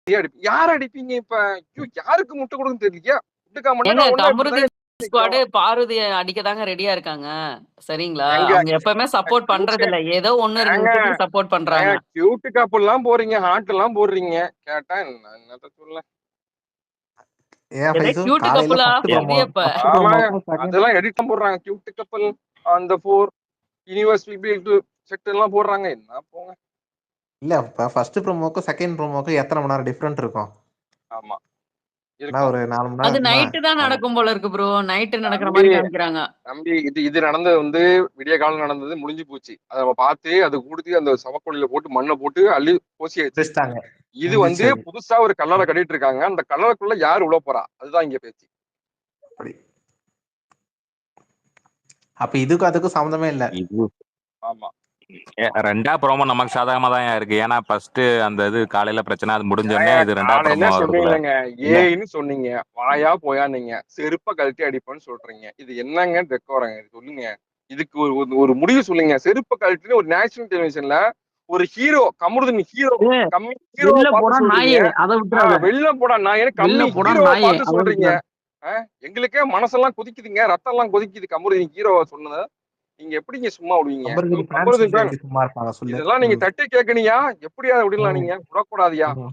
யார் அடிப்பீங்க இப்ப? ஐயோ, யாருக்கு முட்டை கொடுக்குன்னு தெரியலையா? முட்டுக்கா மட்டும் ஏங்க நான் ஒண்ணா கமருதீன் இப்படிதான் ஸ்குவாடு நிக்கும். பார்வதிய அடிக்கதாங்க ரெடியா இருக்காங்க. சரிங்களா? எங்க அவங்க எப்பவுமே சப்போர்ட் பண்றது இல்ல. ஏதோ 1, 2 ஏங்க விஷயத்துக்கு சப்போர்ட் பண்றாங்க. கியூட் கப்பல் எல்லாம் போறீங்க, ஹார்ட் எல்லாம் போடுறீங்க. கேட்டா என்னத்த சொல்ல? ஏன் எதே ஃபைசு கியூட் காலையில கப்புலா? ஃபர்ஸ்ட் இது ப்ரோமோ எப்ப? ஃபர்ஸ்ட் ஆமாங்க, ப்ரோமோக்கும் செகண்ட் அதெல்லாம் எடிட் போடுறாங்க. கியூட் கப்பல் அந்த 4 யூனிவர்சிட்டி பில்ட் செட் எல்லாம் போடுறாங்க. என்ன போங்க. இல்ல ஃபர்ஸ்ட் ப்ரோமோக்கும் செகண்ட் ப்ரோமோக்கும் எத்தனை மணி நேரம் டிஃபரெண்ட் இருக்கும்? ஆமா, என்ன இருக்கும் ஒரு 4 மணி நேரம் அது இருக்குமா? நைட்டு தான் ஆமா. நடக்கும் போல இருக்கு ப்ரோ. நைட்டு நடக்கிற தம்பி மாரி காமிக்கிறாங்க. தம்பி இது நடந்தது விடிய காலம் நடந்தது, முடிஞ்சு போச்சு. அதை நம்ம பார்த்து அது கொடுத்து அந்த சவக்கொள்ளியில போட்டு மண்ணை போட்டு அள்ளி போசியாச்சு. முடிச்சிட்டாங்க. இது முடிஞ்சிச்சு அது. புதுசா ஒரு கல்லறை கட்டிட்டு இருக்காங்க. அந்த கல்லறைக்குள்ள யார் உள்ள போறா? அதுதான் இங்க பேச்சு. அப்படி. அப்ப இதுக்கும் அதுக்கும் சம்மந்தமே இல்ல. இது ஆமா, ரெண்டா ப்ரோமோ நமக்கு சாதகமா தான் இருக்கு. ஏன்னா ஃபர்ஸ்ட் அந்த இது காலையில பிரச்சனை அது முடிஞ்சோடனே இது ரெண்டா காலையில ப்ரோமோ வருதுல. சொன்னீங்க, இல்ல ஏன்னு சொன்னீங்க, வாயா போயா நீங்க செருப்ப கழட்டி அடிப்பேன்னு சொல்றீங்க. இது என்னங்க டெக்கோரங்க? இது சொல்லுங்க. இதுக்கு ஒரு ஒரு முடிவு சொல்லுங்க. செருப்ப கழட்டி ஒரு நேஷனல் டெலிவிஷன்ல ஒரு ஹீரோ கமருதீன் ஹீரோ ஏய், கம்மி ஹீரோவை வெளில பார்த்து போடா சொல்றீங்க. நாயே, அத விட்டுறாத. வெளில போடா நான் எனக்கு வெளில கம்மி போடா ஹீரோவை நாயே, பார்த்து அத சொல்றீங்க. விட்டுறாத. எங்களுக்கே மனசெல்லாம் கொதிக்குதுங்க, ரத்தம் எல்லாம் கொதிக்குது. கமருதீன் ஹீரோவை சொன்னத நீங்க எப்படிங்க சும்மா விடுவீங்க? கமருதீன் ஃபேன்ஸ் கமருதீன் எப்படி சும்மா இருப்பாங்க சொல்லு. இதெல்லாம் நீங்க தட்டி கேட்கணியா? எப்படியா விடலாம்? ம். நீங்க விடக்கூடாதியா? ம்.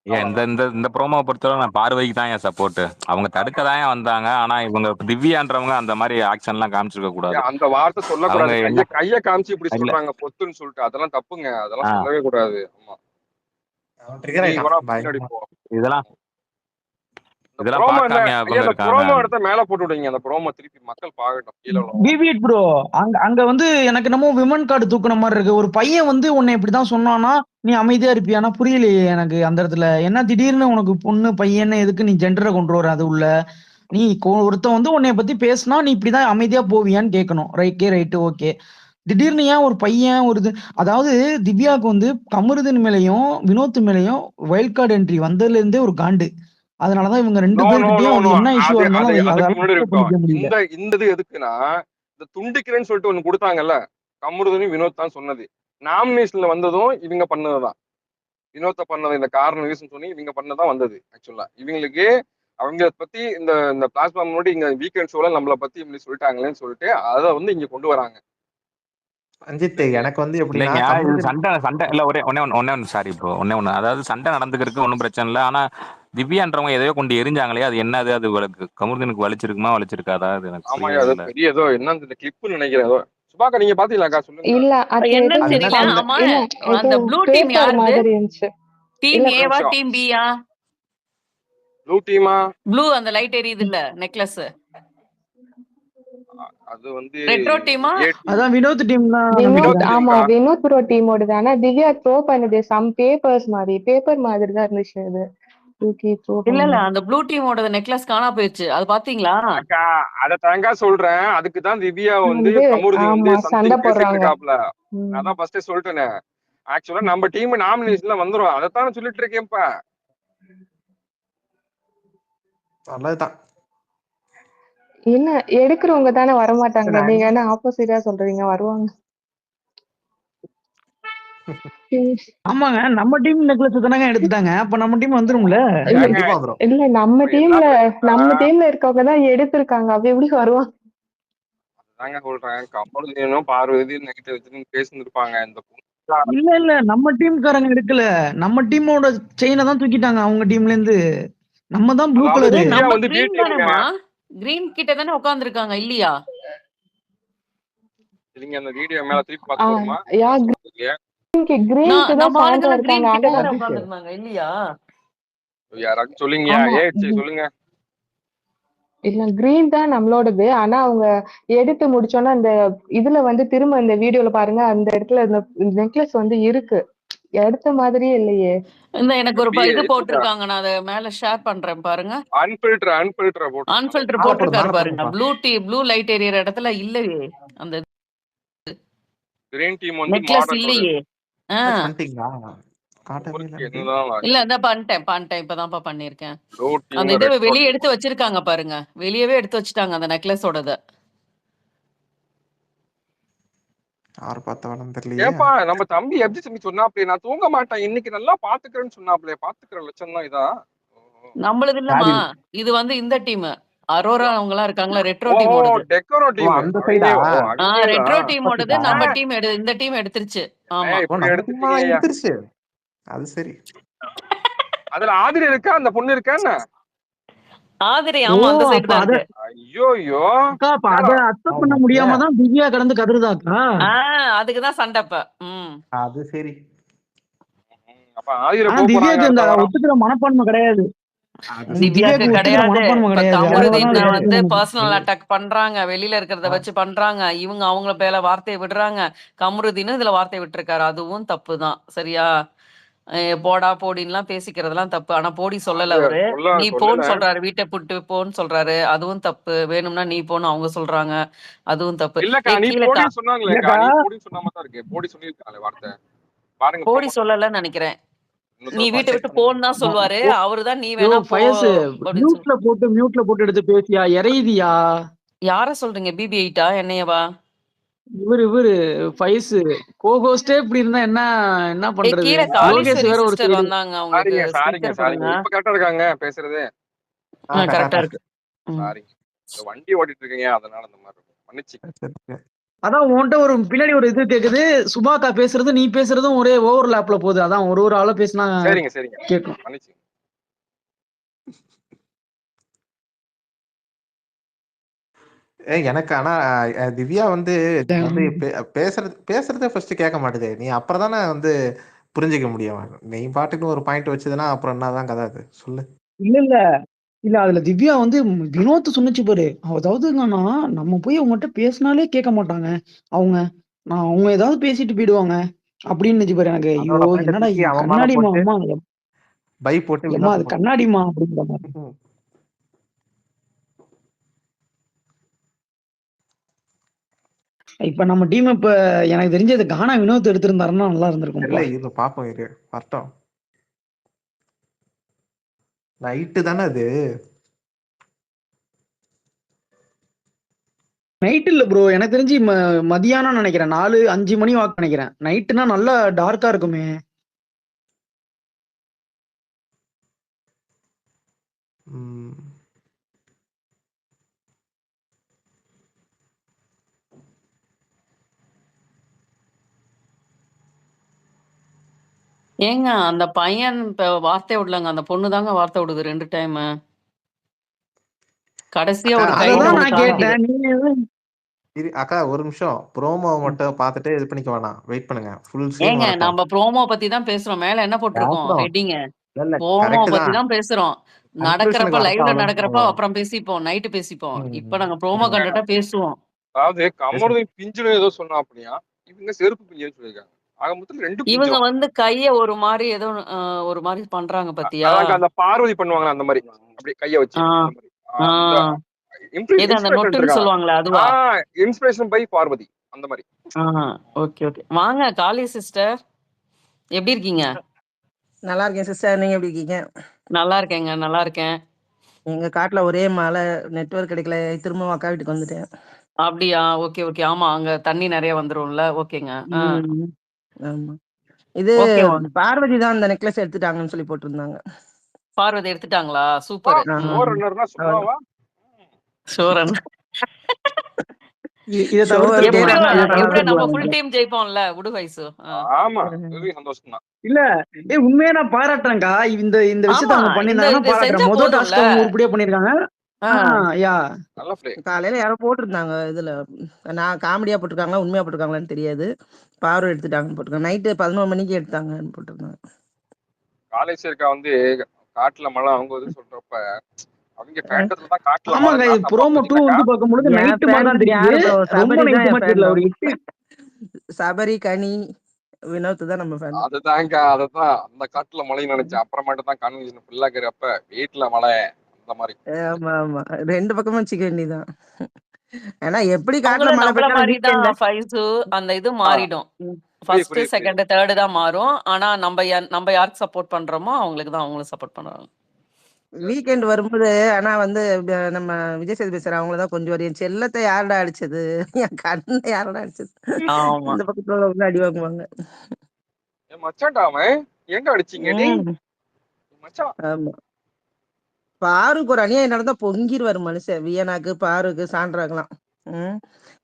ஏன் இந்த இந்த இந்த ப்ரோமோவை பொறுத்தவரை நான் பார்வைக்கு தான் என் சப்போர்ட். அவங்க தடுக்க தான் வந்தாங்க. ஆனா இவங்க திவ்யான்றவங்க அந்த மாதிரி ஆக்ஷன் எல்லாம் காமிச்சிருக்க கூடாது. அந்த வார்த்தை அவங்க சொல்லக்கூடாது. என்ன கைய காமிச்சு இப்படி இல்ல சொல்றாங்க பொத்துன்னு சொல்லிட்டு. அதெல்லாம் தப்புங்க. அதெல்லாம் ஆஹ் சொல்லவே கூடாது. ஆமா, அவன் ட்ரிகர் நீ ஆயிட்டான் கூட பின்னாடி பயங்கரமா. போ. இதெல்லாம் இந்த இதெல்லாம் ப்ரோமோ என்ன? பார்க்காம ஐயா, இவங்க இந்த இருக்காங்க. ப்ரோமோ எடுத்த மேல போட்டு விடுங்க. அந்த ப்ரோமோ திருப்பி மக்கள் பார்க்கட்டும். கீழே உள்ளவங்க. பிபிஎட் ப்ரோ, அங்க அங்க வந்து எனக்கு என்னமோ விமன் கார்டு தூக்குன மாதிரி இருக்கு. ஒரு பையன் வந்து உன்னை இப்படிதான் சொன்னானா நீ அமைதியா இருப்பியானா? புரியலையே எனக்கு அந்த இடத்துல. என்ன திடீர்னு உனக்கு பொண்ணு பையன்னு எதுக்கு நீ ஜெண்டரை கொண்டு வர? அது உள்ள நீ ஒருத்தன் வந்து உன்னைய பத்தி பேசினா நீ இப்படிதான் அமைதியா போவியான்னு கேட்கணும். Right okay. திடீர்னு ஏன் ஒரு பையன் ஒரு இது, அதாவது திவ்யாவுக்கு வந்து கமருதீன் மேலயும் வினோத் மேலயும் வைல்ட் கார்டு என்ட்ரி வந்ததுல இருந்தே ஒரு காண்டு. அதனாலதான் இவங்க ரெண்டு நோ நோ நோ பேர்கிட்டயும் அது நோ என்ன இஷ்யூவா அது இருந்தாலும் அது அதை அதை அதுக்கு முன்னாடி accept இருக்கும். பண்ணிக்க முடியல. இந்த இது எதுக்குன்னா, இந்த துண்டிக்கிறேன்னு சொல்லிட்டு ஒண்ணு கொடுத்தாங்கல்ல, கமருதீன் வினோத் தான் சொன்னது. நாமினேஷன்ல வந்ததும் இவங்க பண்ணதுதான். வினோத்தை பண்ணது இந்த காரணம் ரீசன் சொல்லி இவங்க பண்ணதான் வந்தது. ஆக்சுவலா இவங்களுக்கு அவங்க பத்தி இந்த இந்த பிளாட்ஃபார்ம் முன்னாடி இங்க வீக்கெண்ட் ஷோல நம்மளை பத்தி இப்படி சொல்லிட்டாங்களேன்னு சொல்லிட்டு அதை இங்க கொண்டு வராங்க. ரஞ்சித் சரிங்களா? எனக்கு வந்து எப்படின்னா இல்லைங்க இது கமருதீன் சண்டை சண்டை இல்ல ஒன்னே ஒன்று சாரி ப்ரோ ஒன்னே ஒன்று. அதாவது சண்டை நடந்துக்கிறதுக்கு ஒன்றும் பிரச்சனை இல்லை. ஆனா திவ்யான்றவங்க எதையோ கொண்டு எரிஞ்சாங்களே அது என்னது? அது கமருதீனுக்கு வலிச்சிருக்குமா வலிச்சிருக்காதா? அது எனக்கு ஆமாய்யா, அது புரியவே இல்லை. பெரிய ஏதோ என்ன இந்த கிளிப் நினைக்கிறேன். ஏதோ சுபாக்கா நீங்க பாத்தீங்களாக்கா? சொல்லுங்க. இல்ல அது ஏதோ என்னன்னு அது என்ன தெரியல. சண்டை? ஆமா, இல்ல ஏதோ அந்த ப்ளூ டீம் பேப்பர் யாருது? மாதிரி இருந்துச்சு. டீம் இல்ல ஒரு ஏவா நிமிஷம். டீம் பியா? ப்ளூ டீமா? ப்ளூ அந்த லைட் எரியுது இல்ல நெக்லஸ். அது ரெட்ரோ டீமா? ஏ டீம். அதான் வினோத் டீம் தான் வினோத், நம்பிட்டு வினோத் ஆமா டீம்க்கா. வினோத் ப்ரோ டீமோட தான். ஆனா திவ்யா த்ரோ பண்ணது சம் பேப்பர் மாதிரி தான் இருந்துச்சு. அது தூக்கி த்ரோ இல்ல இல்ல, பண்ணது அந்த ப்ளூ டீமோட நெக்லஸ் காணா போயிடுச்சு. அது பாத்தீங்களா? அக்கா, அதை தாங்க சொல்றேன். அதுக்குதான் திவ்யா வந்து கமருதீன் ஆமா சண்டை சம்திங் பேசிட்டு போடுறாங்க. இருக்காப்ல. ம். நான் தான் ஃபர்ஸ்டே சொல்லிட்டேனே. ஆக்சுவலா நம்ம டீம் நாமினேஷன்ல வந்துரும். அதைத்தான் சொல்லிட்டு இருக்கேன்ப்பா. நல்லதுதான். என்ன எடுக்கிறவங்க தானே வரமாட்டாங்க. சரி, நீங்க என்ன ஆப்போசிட்டா சொல்றீங்க? வருவாங்க. ஆமாங்க, நம்ம டீம் நெக்லஸ் தானங்க எடுத்துட்டாங்க. அப்ப நம்ம டீம் வந்துரும்ல. இல்ல ஏங்க, கண்டிப்பா வந்துரும். இல்ல இப்ப என்ன பிரச்சனைனா, நம்ம டீம்ல இருக்கவங்க தான் எடுத்திருக்காங்க. அப்படி எப்படி வருவாங்க? தாங்க சொல்றேன். கமருதீனும் பார்வதி நெகட்டிவ் பேசியிருப்பாங்க. இந்த பொண்ணு இல்ல நம்ம டீம்காரங்க எடுக்கல. நம்ம டீமோட செயினை தான் தூக்கிட்டாங்க அவங்க டீம்ல இருந்து. நம்ம தான் ப்ளூ அதாவது கலரு. திவ்யா நம்ம பி கிரீன் டீமுங்க. தானேமா? கிரீன் கிட்ட தானே உட்காந்துருக்காங்க இல்லையா? நீங்க அந்த வீடியோ மேல திருப்பி ஆ, பார்த்து வருமா? யா நான் சொல்றதுக்கு கிரீனுக்கு தான் நம்ம சாண்டா ஆளுங்கெல்லாம் இருக்காங்க. கிரீன் கிட்ட ஆனா தானே உட்காந்துருந்தாங்க இல்லையா? யாராச்சும் சொல்லுங்கயா. ஆமா சரி சொல்லுங்க. இல்ல கிரீன் தான் நம்மளோடது. ஆனா அவங்க எடுத்து முடிச்சோன்னா அந்த இதுல வந்து திரும்ப இந்த வீடியோல பாருங்க, அந்த இடத்துல இந்த நெக்லஸ் வந்து இருக்கு. எடுத்த மாதிரியே இல்லையே. இந்த எனக்கு ஒரு எப்படி இது போட்டிருக்காங்க. நான் அதை மேல ஷேர் பண்றேன் பாருங்க. அன்பில்டர் போட்டிருக்காங்க. அன்ஃபில்டர் மேல போடு, போட்டிருக்காரு மேல பாருங்க. போடுங்கப்பா. ப்ளூ லைட் எரியற இடத்துல இல்லையே அந்த கிரீன் டீம் நெக்லஸ் மாடர்னோட. இல்லையே. ஆ, பண்ணிட்டீங்களா? காட்டவே இல்லை ஊருக்கு எனக்கு. என்னதான் இல்ல இந்த பண்ணிட்டேன் இப்பதான்ப்பா பண்ணிருக்கேன். ப்ளூ அந்த டீம் இதை ரெட்ரோ வெளியே டீம். எடுத்து வச்சிருக்காங்க. பாருங்க, வெளியவே எடுத்து வச்சுட்டாங்க அந்த நெக்லஸோடத. ஓகே. வெளியவே எடுத்து வச்சுட்டாங்க அந்த நெக்லஸோடத. ஓகே. வெளியவே எடுத்து வச்சுட்டாங்க அந்த நெக்லஸோடத. யார் பார்த்த வளம் தெரியலையே. ஏப்பா நம்ம தம்பி எப்படி தம்பி சொன்னாப்ல நான் தூங்க மாட்டேன் இன்னைக்கு நல்லா பாத்துக்கிறேன்னு சொன்னாப்ல பாத்துக்கிற லட்சம் தான் இதா. நம்மளுது இல்லம்மா. யாரு? இது வந்து இந்த டீம் அரோரா அவங்க எல்லாம் இருக்காங்களா, ரெட்ரோ ஓ டீமோடது. டெக்கரோ ஓ டீம் அந்த சைடா? ரெட்ரோ அடிக்கேதான். டீமோடது ஆப்போசிட்டா? நம்ம டீம் இந்த டீம் எடுத்துருச்சு. ஆமா. ஓ இப்படி நம்ம டீமா எடுத்துட்டீங்க. எடுத்துருச்சு. அது சரி. அதுல ஆதிரி இருக்கா அந்த பொண்ணு இருக்கா என்ன? ஆதிரி ஓ ஆமா அந்த சைடு அப்ப தான் அத இருக்கு. ஐயோ ஐயோ அக்கா அப்ப அத என்னடா அக்செப்ட் பண்ண ஆமா. முடியாம தான் திவ்யா கடந்து கதறுதாக்கா. அதுக்குதான் சண்டை இப்ப. அது சரி. அப்ப ஆதிரை ஆனா போக போறாங்க திவ்யாக்கு இந்த அடுத்த வாரம். ஒத்துக்கிற மனப்பான்மை கிடையாது. அது திவ்யாக்கு திவ்யாக்கு ஒத்துக்கிற கிடையாது. மனப்பான்மை இப்ப கிடையாது. அதனாலதான் கமருதீன் அது கிடையாது. வந்து பிரச்சனை. பர்சனல் அட்டாக் பண்றாங்க, வெளியில இருக்கிறத வச்சு பண்றாங்க, இவங்க அவங்கள பேல வார்த்தையை விடுறாங்க. கமருதீனும் இதுல வார்த்தை விட்டுருக்காரு, அதுவும் தப்பு தான். சரியா? போடா போடின்லாம் பேசிக்கிறதெல்லாம் தப்பு. ஆனா போடி சொல்லல அது அவரு. நீ சொல்லல. போன்னு சொல்றாரு, வீட்டை புட்டு போன்னு சொல்றாரு, அதுவும் தப்பு. வேணும்னா நீ போன்னு அவங்க சொல்றாங்க, அதுவும் தப்பு. இல்லக்கா நீ கீழே போடின்னு சொன்னாங்களேக்கா. இல்லக்கா நீ போடின்னு சொன்ன மாதிரி தான் இருக்கு. போடி சொல்லியிருக்காங்களே வார்த்தை. பாருங்க போடி ப்ரோமோல சொல்லலன்னு நினைக்கிறேன். இன்னொரு நீ தடவை வீட்டை பார்த்து செக் விட்டு பண்ணுங்க. போன்னு தான் சொல்லுவாரு, அவருதான் நீ யோ வேணா போ ஃபயஸ் அப்படின்னு சொல்லு. மியூட்ல போட்டு எடுத்து பேசியா எறையுதியா? யார சொல்றீங்க? BB8 என்னையவா? இவரு ஃபயஸ் கோகோஸ்டே இப்படி இருந்தா என்ன என்ன பண்றது? கீழே லோகேஷ் காளீஸ்வரி வேற ஒரு சிஸ்டர் சைடு. வந்தாங்க, அவங்களுக்கு சாரிங்க ஸ்பீக்கர் சாரிங்க. போடுங்க. இப்ப கரெக்டா இருக்காங்க பேசுறது. கரெக்டா கரெக்டா. இருக்கு. சாரிங்க. இந்த வண்டி ஓட்டிட்டு இருக்கீங்க அதனால இந்த மாதிரி இருக்கும். மன்னிச்சு. அதான் உன்கிட்ட ஒரு பின்னாடி ஒரு இது கேக்குது. சுபாக்கா பேசுறது நீ பேசுறதும் ஒரே ஓவர்லாப்ல போகுது. அதான் ஒரு ஆள பேசினா சரிங்க சரிங்க. கேட்கும். மன்னிச்சு. எனக்கு ஆனா திவ்யா வந்து வந்து பேசுறதே ஃபர்ஸ்ட் கேட்க மாட்டேதே. நீ அப்புறம் தானே வந்து புரிஞ்சுக்க முடியும். நீ பாட்டுக்கு ஒரு பாயிண்ட் வச்சதுன்னா அப்புறம் என்னதான் கதை அது சொல்லு. இல்ல அதுல திவ்யா வந்து வினோத் சொன்னுச்சு பாரு. அதாவது என்னன்னா நம்ம போய் அவங்ககிட்ட பேசினாலே கேட்க மாட்டாங்க அவங்க. அவங்க ஏதாவது பேசிட்டு போயிடுவாங்க அப்படின்னு பாரு. எனக்கு ஐயோ அதோட பாயிண்ட என்னடா தூக்கி இது அவன் மேல கண்ணாடிமா போட்டு அம்மா பை போட்டு எம்மா அது வினோத் போட்டு. கண்ணாடிமா அப்படிங்கிற மாதிரி. இப்ப நம்ம டீம் இப்ப எனக்கு தெரிஞ்சது கானா வினோத் எடுத்திருந்தாருன்னா நல்லா இல்ல இருந்திருக்கும்ப்பா. இரு பாப்போம் இரு வரட்டும். நைட்டு தானே அது. நைட் இல்ல ப்ரோ, எனக்கு தெரிஞ்சு மதியானம் நினைக்கிறேன். 4-5 மணி வாக்கு நினைக்கிறேன். நைட்டுனா நல்லா டார்க்கா இருக்குமே. ம். ஏங்க அந்த பையன் இப்ப வார்த்தை விடலங்க, அந்த பொண்ணு தாங்க வார்த்தை விடுது 2 டைம். கடைசியா அக்கா ஒரு கையில அததான் ஒண்ணு நான் காமிக்குது. கேட்டேன். நீங்க அக்கா ஒரு நிமிஷம் ப்ரோமோ மட்டும் பார்த்துட்டு இது பண்ணிக்க வேணாம். வெயிட் பண்ணுங்க. ஃபுல் சீன் ஏங்க வரட்டும். நம்ம ப்ரோமோ பத்தி தான் பேசுறோம். மேல என்ன போட்டிருக்கோம் பேசுறோம். ஹெட்டிங்க? இல்ல ப்ரோமோ கரெக்ட் பத்தி தான். தான் பேசுறோம். நடக்கிறப்ப கன்க்ளூஷனுக்கு வரட்டும் லைவ்ல அவ்வளோன்னு நடக்கிறப்ப சொல்லுவோம். அப்புறம் பேசிப்போம், நைட்டு பேசிப்போம். இப்ப நாங்க ம். ப்ரோமோ ம். கண்டா பேசுவோம். அதாவது பேசு. கமருதீன் பிஞ்சுன்னு ஏதோ சொன்னா அப்படியா இவங்க செருப்பு பிஞ்சுன்னு சொல்லியிருக்காங்க. ஆக மொத்தம் 2 இவங்க பிஞ்சம். வந்து கைய ஒரு மாதிரி ஏதோ ஒரு மாதிரி பண்றாங்க பாத்தியா? அதாங்க அந்த பார்வதி பண்ணுவாங்களா அந்த மாதிரி அப்படி கைய வச்சு ஆ அந்த மாதிரி ஆ அந்த எது அந்த இன்ஸ்பிரேஷன் நொட்டுன்னு இருக்காங்க. சொல்லுவாங்களே அதுவா? இன்ஸ்பிரேஷன் பை பார்வதி அந்த மாதிரி. Okay okay. வாங்க காளி சிஸ்டர், எப்படி இருக்கீங்க? நல்லா இருக்கேன் சிஸ்டர். நீங்க எப்படி இருக்கீங்க? நல்லா இருக்கேங்க, நல்லா இருக்கேன். எங்க காட்டுல ஒரே மழை, நெட்வொர்க் கிடைக்கல. திரும்ப அக்கா வீட்டுக்கு வந்துட்டேன். அப்படியா? Okay okay. ஆமா அங்க தண்ணி நிறைய வந்துரும்ல. ஓகேங்க. ம். ஆமா. இது ஓகே. பார்வதி தான் அந்த நெக்லஸ் எடுத்துட்டாங்கன்னு சொல்லி போட்டிருந்தாங்க. பார்வதி எடுத்துட்டாங்களா? சூப்பர். ஆமா. ஷோர் ரன்னர்னா சும்மாவா? ஷோரன். இதை ஷோ தவிர்த்துருப்போம். கேட்டாங்க இதை எப்படியோ நம்ம தவிர்த்துருப்போம். ஃபுல் டீம் ஜெயிப்போம்ல விடு வயசு. ஆமா பெரிய சந்தோஷம் தான். இல்ல உண்மையா நான் பாராட்டுறேன்க்கா. இந்த இந்த விஷயத்த ஆமா அவங்க இந்த பண்ணிருந்தாங்கன்னா இது செஞ்சா பாராட்டுறேன். மொதல் போதும்ல. டாஸ்க் அவங்க உருப்படியா பண்ணிருக்காங்க. யா நல்ல பிளே. காலையில யாரோ போட்டிருந்தாங்க இதுல. நான் காமெடியா போட்டிருக்காங்களா உண்மையா போட்டிருக்காங்களான்னு தெரியாது. பார்வை எடுத்துட்டாங்கன்னு போட்டிருக்காங்க. நைட்டு 11 மணிக்கு எடுத்தாங்கன்னு போட்டிருந்தாங்க. காலேஜ் வந்து காட்டுல மழை அவங்க வந்து சொல்றப்ப அவங்க ஃபேண்டஸ்ல தான் காட்டுல மழை. ஆமாங்க. இது நான் தப்பா ப்ரோமோ 2 புரிஞ்சுக்கலக்கா. வந்து பார்க்கும்பொழுது என் நைட்டு மாதிரி தான் ஃபேன் தெரியுது. யாரு ப்ரோ? ரொம்ப சபரி தான் நைட்டு என் மாதிரி ஃபேன் தெரியல. ப்ரோ. ஒரு 8. சபரி, கனி, வினோத் தான் நம்ம ஃபேன். அதுதான் அந்த காட்டுல மழைன்னு நினைச்சேன். அப்புறமேட்டு தான் கன்வென்ஷன் ஃபுல்லா இருக்கிறப்ப வீட்டுல மழை அந்த மாதிரி. ஆமா ஆமா. 2 பக்கமும் வச்சுக்க வேண்டியதான். ஏன்னா எப்படி காட்டுல அவங்களும் மழை நம்மள பெய்ஞ்சாலும் மாதிரி தான் வீக்கெண்ட்ல ஃபைஸு. அந்த இது ஆ, மாறிடும். புரியுது ஃபர்ஸ்ட் புரியுது புரியுது. செகண்ட் தேர்டு தான் மாறும். ஆனா நம்ம யாருக்கு சப்போர்ட் பண்றோமோ அவங்களுக்கு தான் அவங்களும் சப்போர்ட் பண்றாங்க. வீக்கெண்ட் வரும்போது ஆனா வந்து நம்ம விஜய் சேதுபதி சார் அவங்களதான் கொஞ்சம் வரும் என் செல்லத்தை யாருடா அடிச்சது என் கண்ணை யாருடா அடிச்சது ஆமா. இந்த பக்கத்துல உள்ளவங்க அடி வாங்குவாங்க. என் மச்சான்டா அவன். எங்க அடிச்சீங்க டேய் ம் மச்சான்? ஆமா. பாருக்கு ஒரு அநியாயம் நடந்தா பொங்கிருவாரு மனுஷன். வியனாக்கு, பாருக்கு, சான்றாங்களாம்.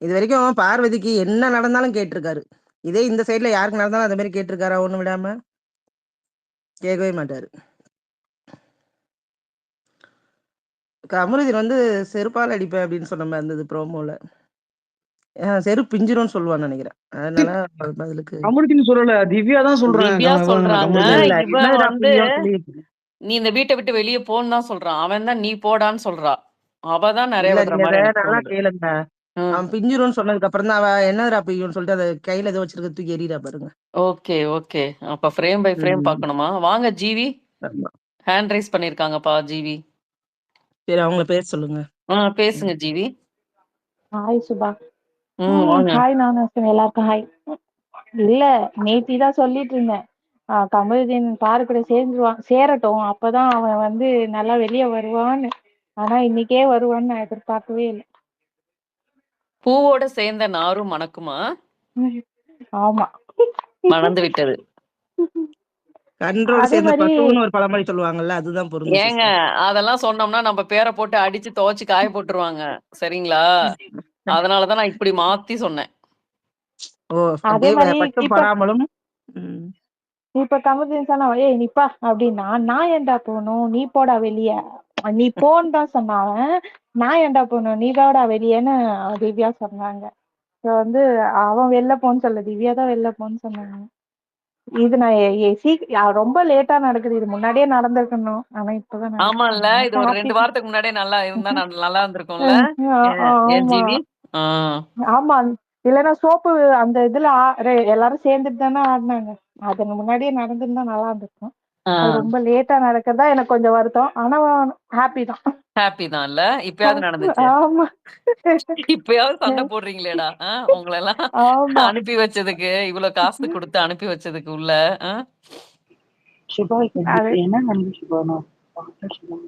இது வரைக்கும் பார்வதிக்கு என்ன நடந்தாலும் கேட்டிருக்காரு. இதே இந்த சைடுல யாருக்கு நடந்தாலும் அந்த மாதிரி கேட்டிருக்காரா ஒண்ணு விடாம? கேட்கவே மாட்டாரு. கமருதீன் வந்து செருப்பால் அடிப்பேன் அப்படின்னு சொன்ன மாதிரி இருந்தது ப்ரோமோல. செருப்பு பிஞ்சிரும்னு சொல்லுவான்னு நினைக்கிறேன். அதனால பதிலுக்கு கமருதீன் சொல்லல, திவ்யா தான் சொல்றாங்க. திவ்யா சொல்றாங்க. கமருதீன் இல்ல இவன் என்னதுடா வந்து பிஞ்சும் சொல்லி நீ இந்த வீட்ட விட்டு வெளிய போன்னு தான் சொல்றான். அவன் தான் நீ போடான்னு சொல்றா. அவ தான் நெறைய இல்ல விடுற நீங்க மாரி அதை எனக்கு நல்லா தோணுது. கேளுங்க. ம். அவன் பிஞ்சிரும்னு சொன்னதுக்கு அப்புறம் தான் அவ என்னதுடா பிய்யும்னு சொல்லிட்டு அதை கையில ஏதோ வச்சிருக்க தூக்கி எறியறா பாருங்க. Okay, okay. அப்ப ஃப்ரேம் பை ஃப்ரேம் ம். பார்க்கணுமா? வாங்க ஜிவி. ஆமா. ஹேண்ட் ரைஸ் பண்ணியிருக்காங்கப்பா ஜிவி. சரி அவங்கள பேச சொல்லுங்க. பேசுங்க ஜிவி. ஹாய் சுபா. வாங்க. ஹாய் நானு எல்லாருக்கும் ஹாய். இல்ல நேத்தி தான் சொல்லிட்டு இருந்தேன். கமருதீன் பாரு கூட சேரட்டும் அப்பதான் அவன் வந்து நல்லா வெளியே வருவான்னு. ஆனா இன்னைக்கே வருவான்னு நான் எதிர்பார்க்கவே இல்லை. பூவோட சேர்ந்த நாரும் மணக்குமா? ஆமா. மணந்து விட்டது. கன்றோடு அதே சேர்ந்த மாதிரி பசுன்னு ஒரு பழமொழி சொல்லுவாங்கல்ல, அதுதான் பொருந்தும் ஏங்க சிஸ்டர். அதெல்லாம் சொன்னோம்னா நம்ம பேரை போட்டு அடிச்சு துவைச்சு காய போட்டுருவாங்க. சரிங்களா? அதனாலதான் நான் இப்படி மாத்தி சொன்னேன். ஓ அதே அப்படியே மாதிரி பட்டும் இப்ப படாமலும். ம். இப்ப கமருதீன் சொன்னா ஏய் நிப்பா அப்படின்னா நான் ஏன்டா போகணும் நீ போடா வெளிய. நீ போன்னு தான் சொன்னாவன். நான் ஏன்டா போகணும் நீ தாடா வெளியேன்னு திவ்யா சொன்னாங்க. வந்து அவன் வெளில போன்னு சொல்ல திவ்யா தான் வெளில போன்னு சொன்னாங்க. இது நான் ரொம்ப லேட்டா நடக்குது. இது முன்னாடியே நடந்திருக்கணும். ஆனா இப்பதான் ஆமால்ல. நடக்குது. இது ஒரு 2 வாரத்துக்கு முன்னாடியே நல்லா இருந்தா நல்லா இருந்திருக்கும்ல. ஏன் ஆமா ஜிவி? ஆ. ஆமா. இல்லைன்னா சோப்பு அந்த இதுல எல்லாரும் சேர்ந்துட்டு தானே ஆடினாங்க. அது முன்னாடியே நடந்திருந்தா நல்லா இருந்திருக்கும். ஆ. அது ரொம்ப லேட்டா நடக்கிறதா எனக்கு கொஞ்சம் வருத்தம். ஆனா ஹாப்பி தான். ஹாப்பி தான்ல. இப்பயாவது நடந்துச்சு. ஆமா. இப்பயாவது சண்டை போடுறீங்களேடா. உங்களெல்லாம் ஆமா. அனுப்பி வச்சதுக்கு, இவ்வளவு காசு குடுத்து அனுப்பி வச்சதுக்கு உள்ள. சுபா அது என்ன நடந்துச்சு சுபா? நான் பார்த்தேன் சுபா.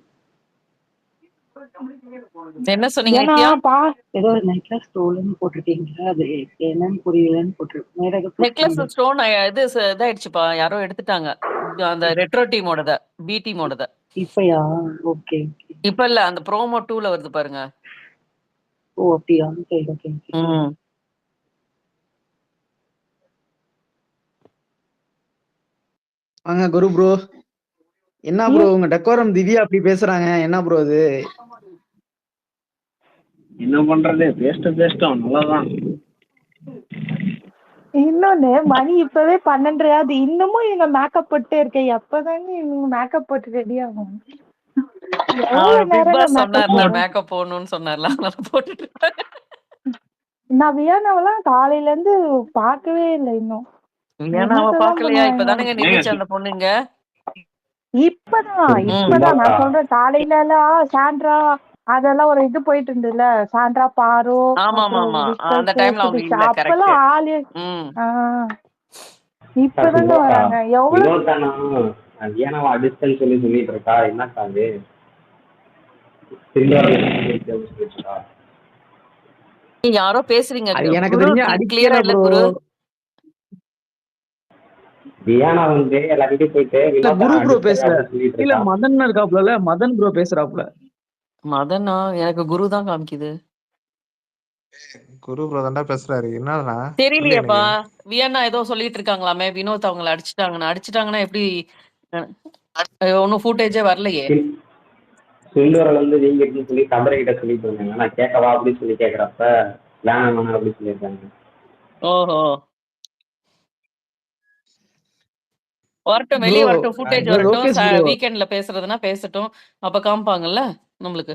என்ன சொன்னீங்க ஏன்னா நித்யா? ஏதோ ஒரு நெக்லஸ் ஸ்டோல்னு போட்டிருக்கீங்க. அது என்னன்னு புரியலன்னு போட்டிருக்கு. வேற ஏதோ நெக்லஸ் போட்டிருக்கீங்க. ஸ்டோன் இது இதாயிடுச்சுப்பா. யாரோ எடுத்துட்டாங்க. அந்த ரெட்ரோ டீமோடத. பி டீமோடத. இப்பயா? Okay okay. இப்ப இல்ல. அந்த ப்ரோமோ 2ல வருது பாருங்க. ஓ அப்படியா? சரி ஓகே ஓகே. ம். வாங்க குரு ப்ரோ. என்ன ப்ரோ உங்க டெக்கோரம் திவ்யா அப்படி பேசுறாங்க? என்ன ப்ரோ அது? என்ன பண்றது? பேசிட்டோம் நல்லாதான். இன்னொன்னு மணி இப்பவே 12:30. இன்னமும் இவங்க மேக்கப் போட்டே இருக்க. எப்பதாங்க இவங்க மேக்கப் போட்டு ரெடி ஆகும்? எவ்வளவு பிக் நேரம் பாஸ் மேக்கப் சொன்னார்ல போடும்? மேக்கப் போடணும்னு சொன்னார்ல. அதனால போட்டுட்டு இருக்காங்க. நான் வியானாவெல்லாம் காலையில இருந்து பார்க்கவே இல்லை இன்னும். ஏன்னா அவ என்னத்ததான் பாக்கலையா? பண்ணுவாங்க? இப்பதானங்க நின்னுச்சு அந்த பொண்ணுங்க. இப்பதான் நான் சொல்றேன். காலையில எல்லாம் சாண்ட்ரா அதெல்லாம் ஒரு இது போயிட்டு இருந்ததுல. சாண்ட்ரா பாரு ஆமா ஆமா அப்புறம் ஆமா. அந்த விஸ்கஸ் டைம்ல அவங்க சுபிக்ஷா இல்ல. கரெக்ட். அப்பெல்லாம் ஆளு. ம். இப்பதாங்க வராங்க. எவ்வளவு வினோத்தானா வியானாவை அடிச்சேன்னு சொல்லிட்டு இருக்கா. என்ன காது யாரோ பேசுறீங்க. அது எனக்கு குரு தெரிஞ்சு கிளியரா அடிக்கல இல்ல ப்ரோ. குரு. வியானா வந்து எல்லார்கிட்டயும் போயிட்டு இல்ல வினோத்தானா குரு ப்ரோ அடிச்சேன் பேசல. அப்படின்னு சொல்லிட்டு இல்ல இருக்கா. மதன் இருக்காப்ல, மதன் ப்ரோ பேசுறாப்ல. மதனா? எனக்கு குரு தான் காமிக்குது. குரு ப்ரோ தான்டா பேசுறாரு. என்னடா புரியல தெரியலையேப்பா. எனக்கு. வியன்னா ஏதோ சொல்லிட்டு இருக்காங்களாமே. வினோத் அவங்கள அடிச்சிட்டாங்கன்னா எப்படி? ஒன்னும் ஃபுட்டேஜே வரலையே. சுந்தூரில் வந்து நீங்க இருக்குன்னு சொல்லி கபரை கிட்ட சொல்லிட்டு இருந்தாங்க. நான் கேட்கவா அப்படின்னு சொல்லி கேட்கறப்ப வேணாம் அப்படின்னு சொல்லியிருக்காங்க. ஓஹோ. வரட்டும், ப்ரோ வெளியே வரட்டும், ஃபுட்டேஜ் ப்ரோ வரட்டும். லோகேஷ் ப்ரோ, வீக்கெண்ட்ல பேசுறதுன்னா பேசட்டும். அப்ப காமிப்பாங்கல்ல நம்மளுக்கு.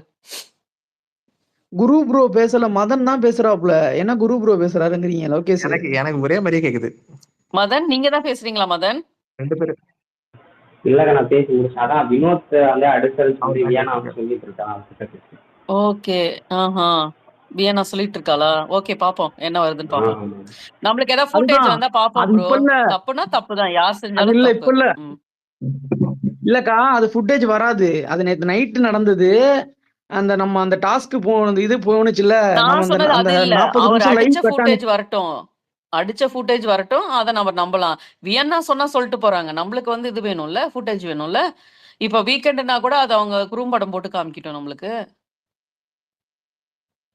குரு ப்ரோ பேசல, மதன் தான் பேசுறாப்ல. என்ன குரு ப்ரோ பேசுறாருங்கிறீங்க லோகேஷ்? எனக்கு எனக்கு ஒரே மாதிரியே கேக்குது. மதன் நீங்க தான் பேசுறீங்களா மதன்? 2 பேரும் இல்லைங்க நான் பேசி முடிச்சேன். அதான் வினோத் வந்து அடுத்தது சொல்லி அவர் தான் வியானா கேட்டிருக்காரு. சொல்லிட்டு இருக்கான். ஓகே. ஆஹா. வியன்னா சொல்லிட்டு இருக்காளா? ஓகே பாப்போம். என்ன வருதுன்னு பாப்போம். நம்மளுக்கு ஏதாவது ஃபுட்டேஜ் அதுதான். வந்தா பாப்போம் அது ப்ரோ. இப்ப இல்ல. தப்புனா தப்பு தான். யார் அது செஞ்சாலும் இல்ல தப்பு. இப்ப இல்ல. ம். இல்லக்கா அது ஃபுட்டேஜ் வராது. அது நேத்து நைட்டு நடந்தது. அந்த டாஸ்க் போனது இது போனுச்சுல்ல. நம்ம நான் அந்த சொன்னது அந்த அது இல்ல. 40 அவர் நிமிஷம் லைவ் அடிச்ச கட் ஆனது. ஃபுட்டேஜ் வரட்டும். அடிச்ச ஃபுட்டேஜ் வரட்டும். அத நம்ம நம்பலாம். வியன்னா சொன்னா சொல்லிட்டு போறாங்க. நம்மளுக்கு வந்து இது வேணும்ல, ஃபுட்டேஜ் வேணும்ல. இப்ப வீக்கெண்டுனா கூட அத அவங்க குறும்படம் போட்டு காமிக்கட்டும் நம்மளுக்கு.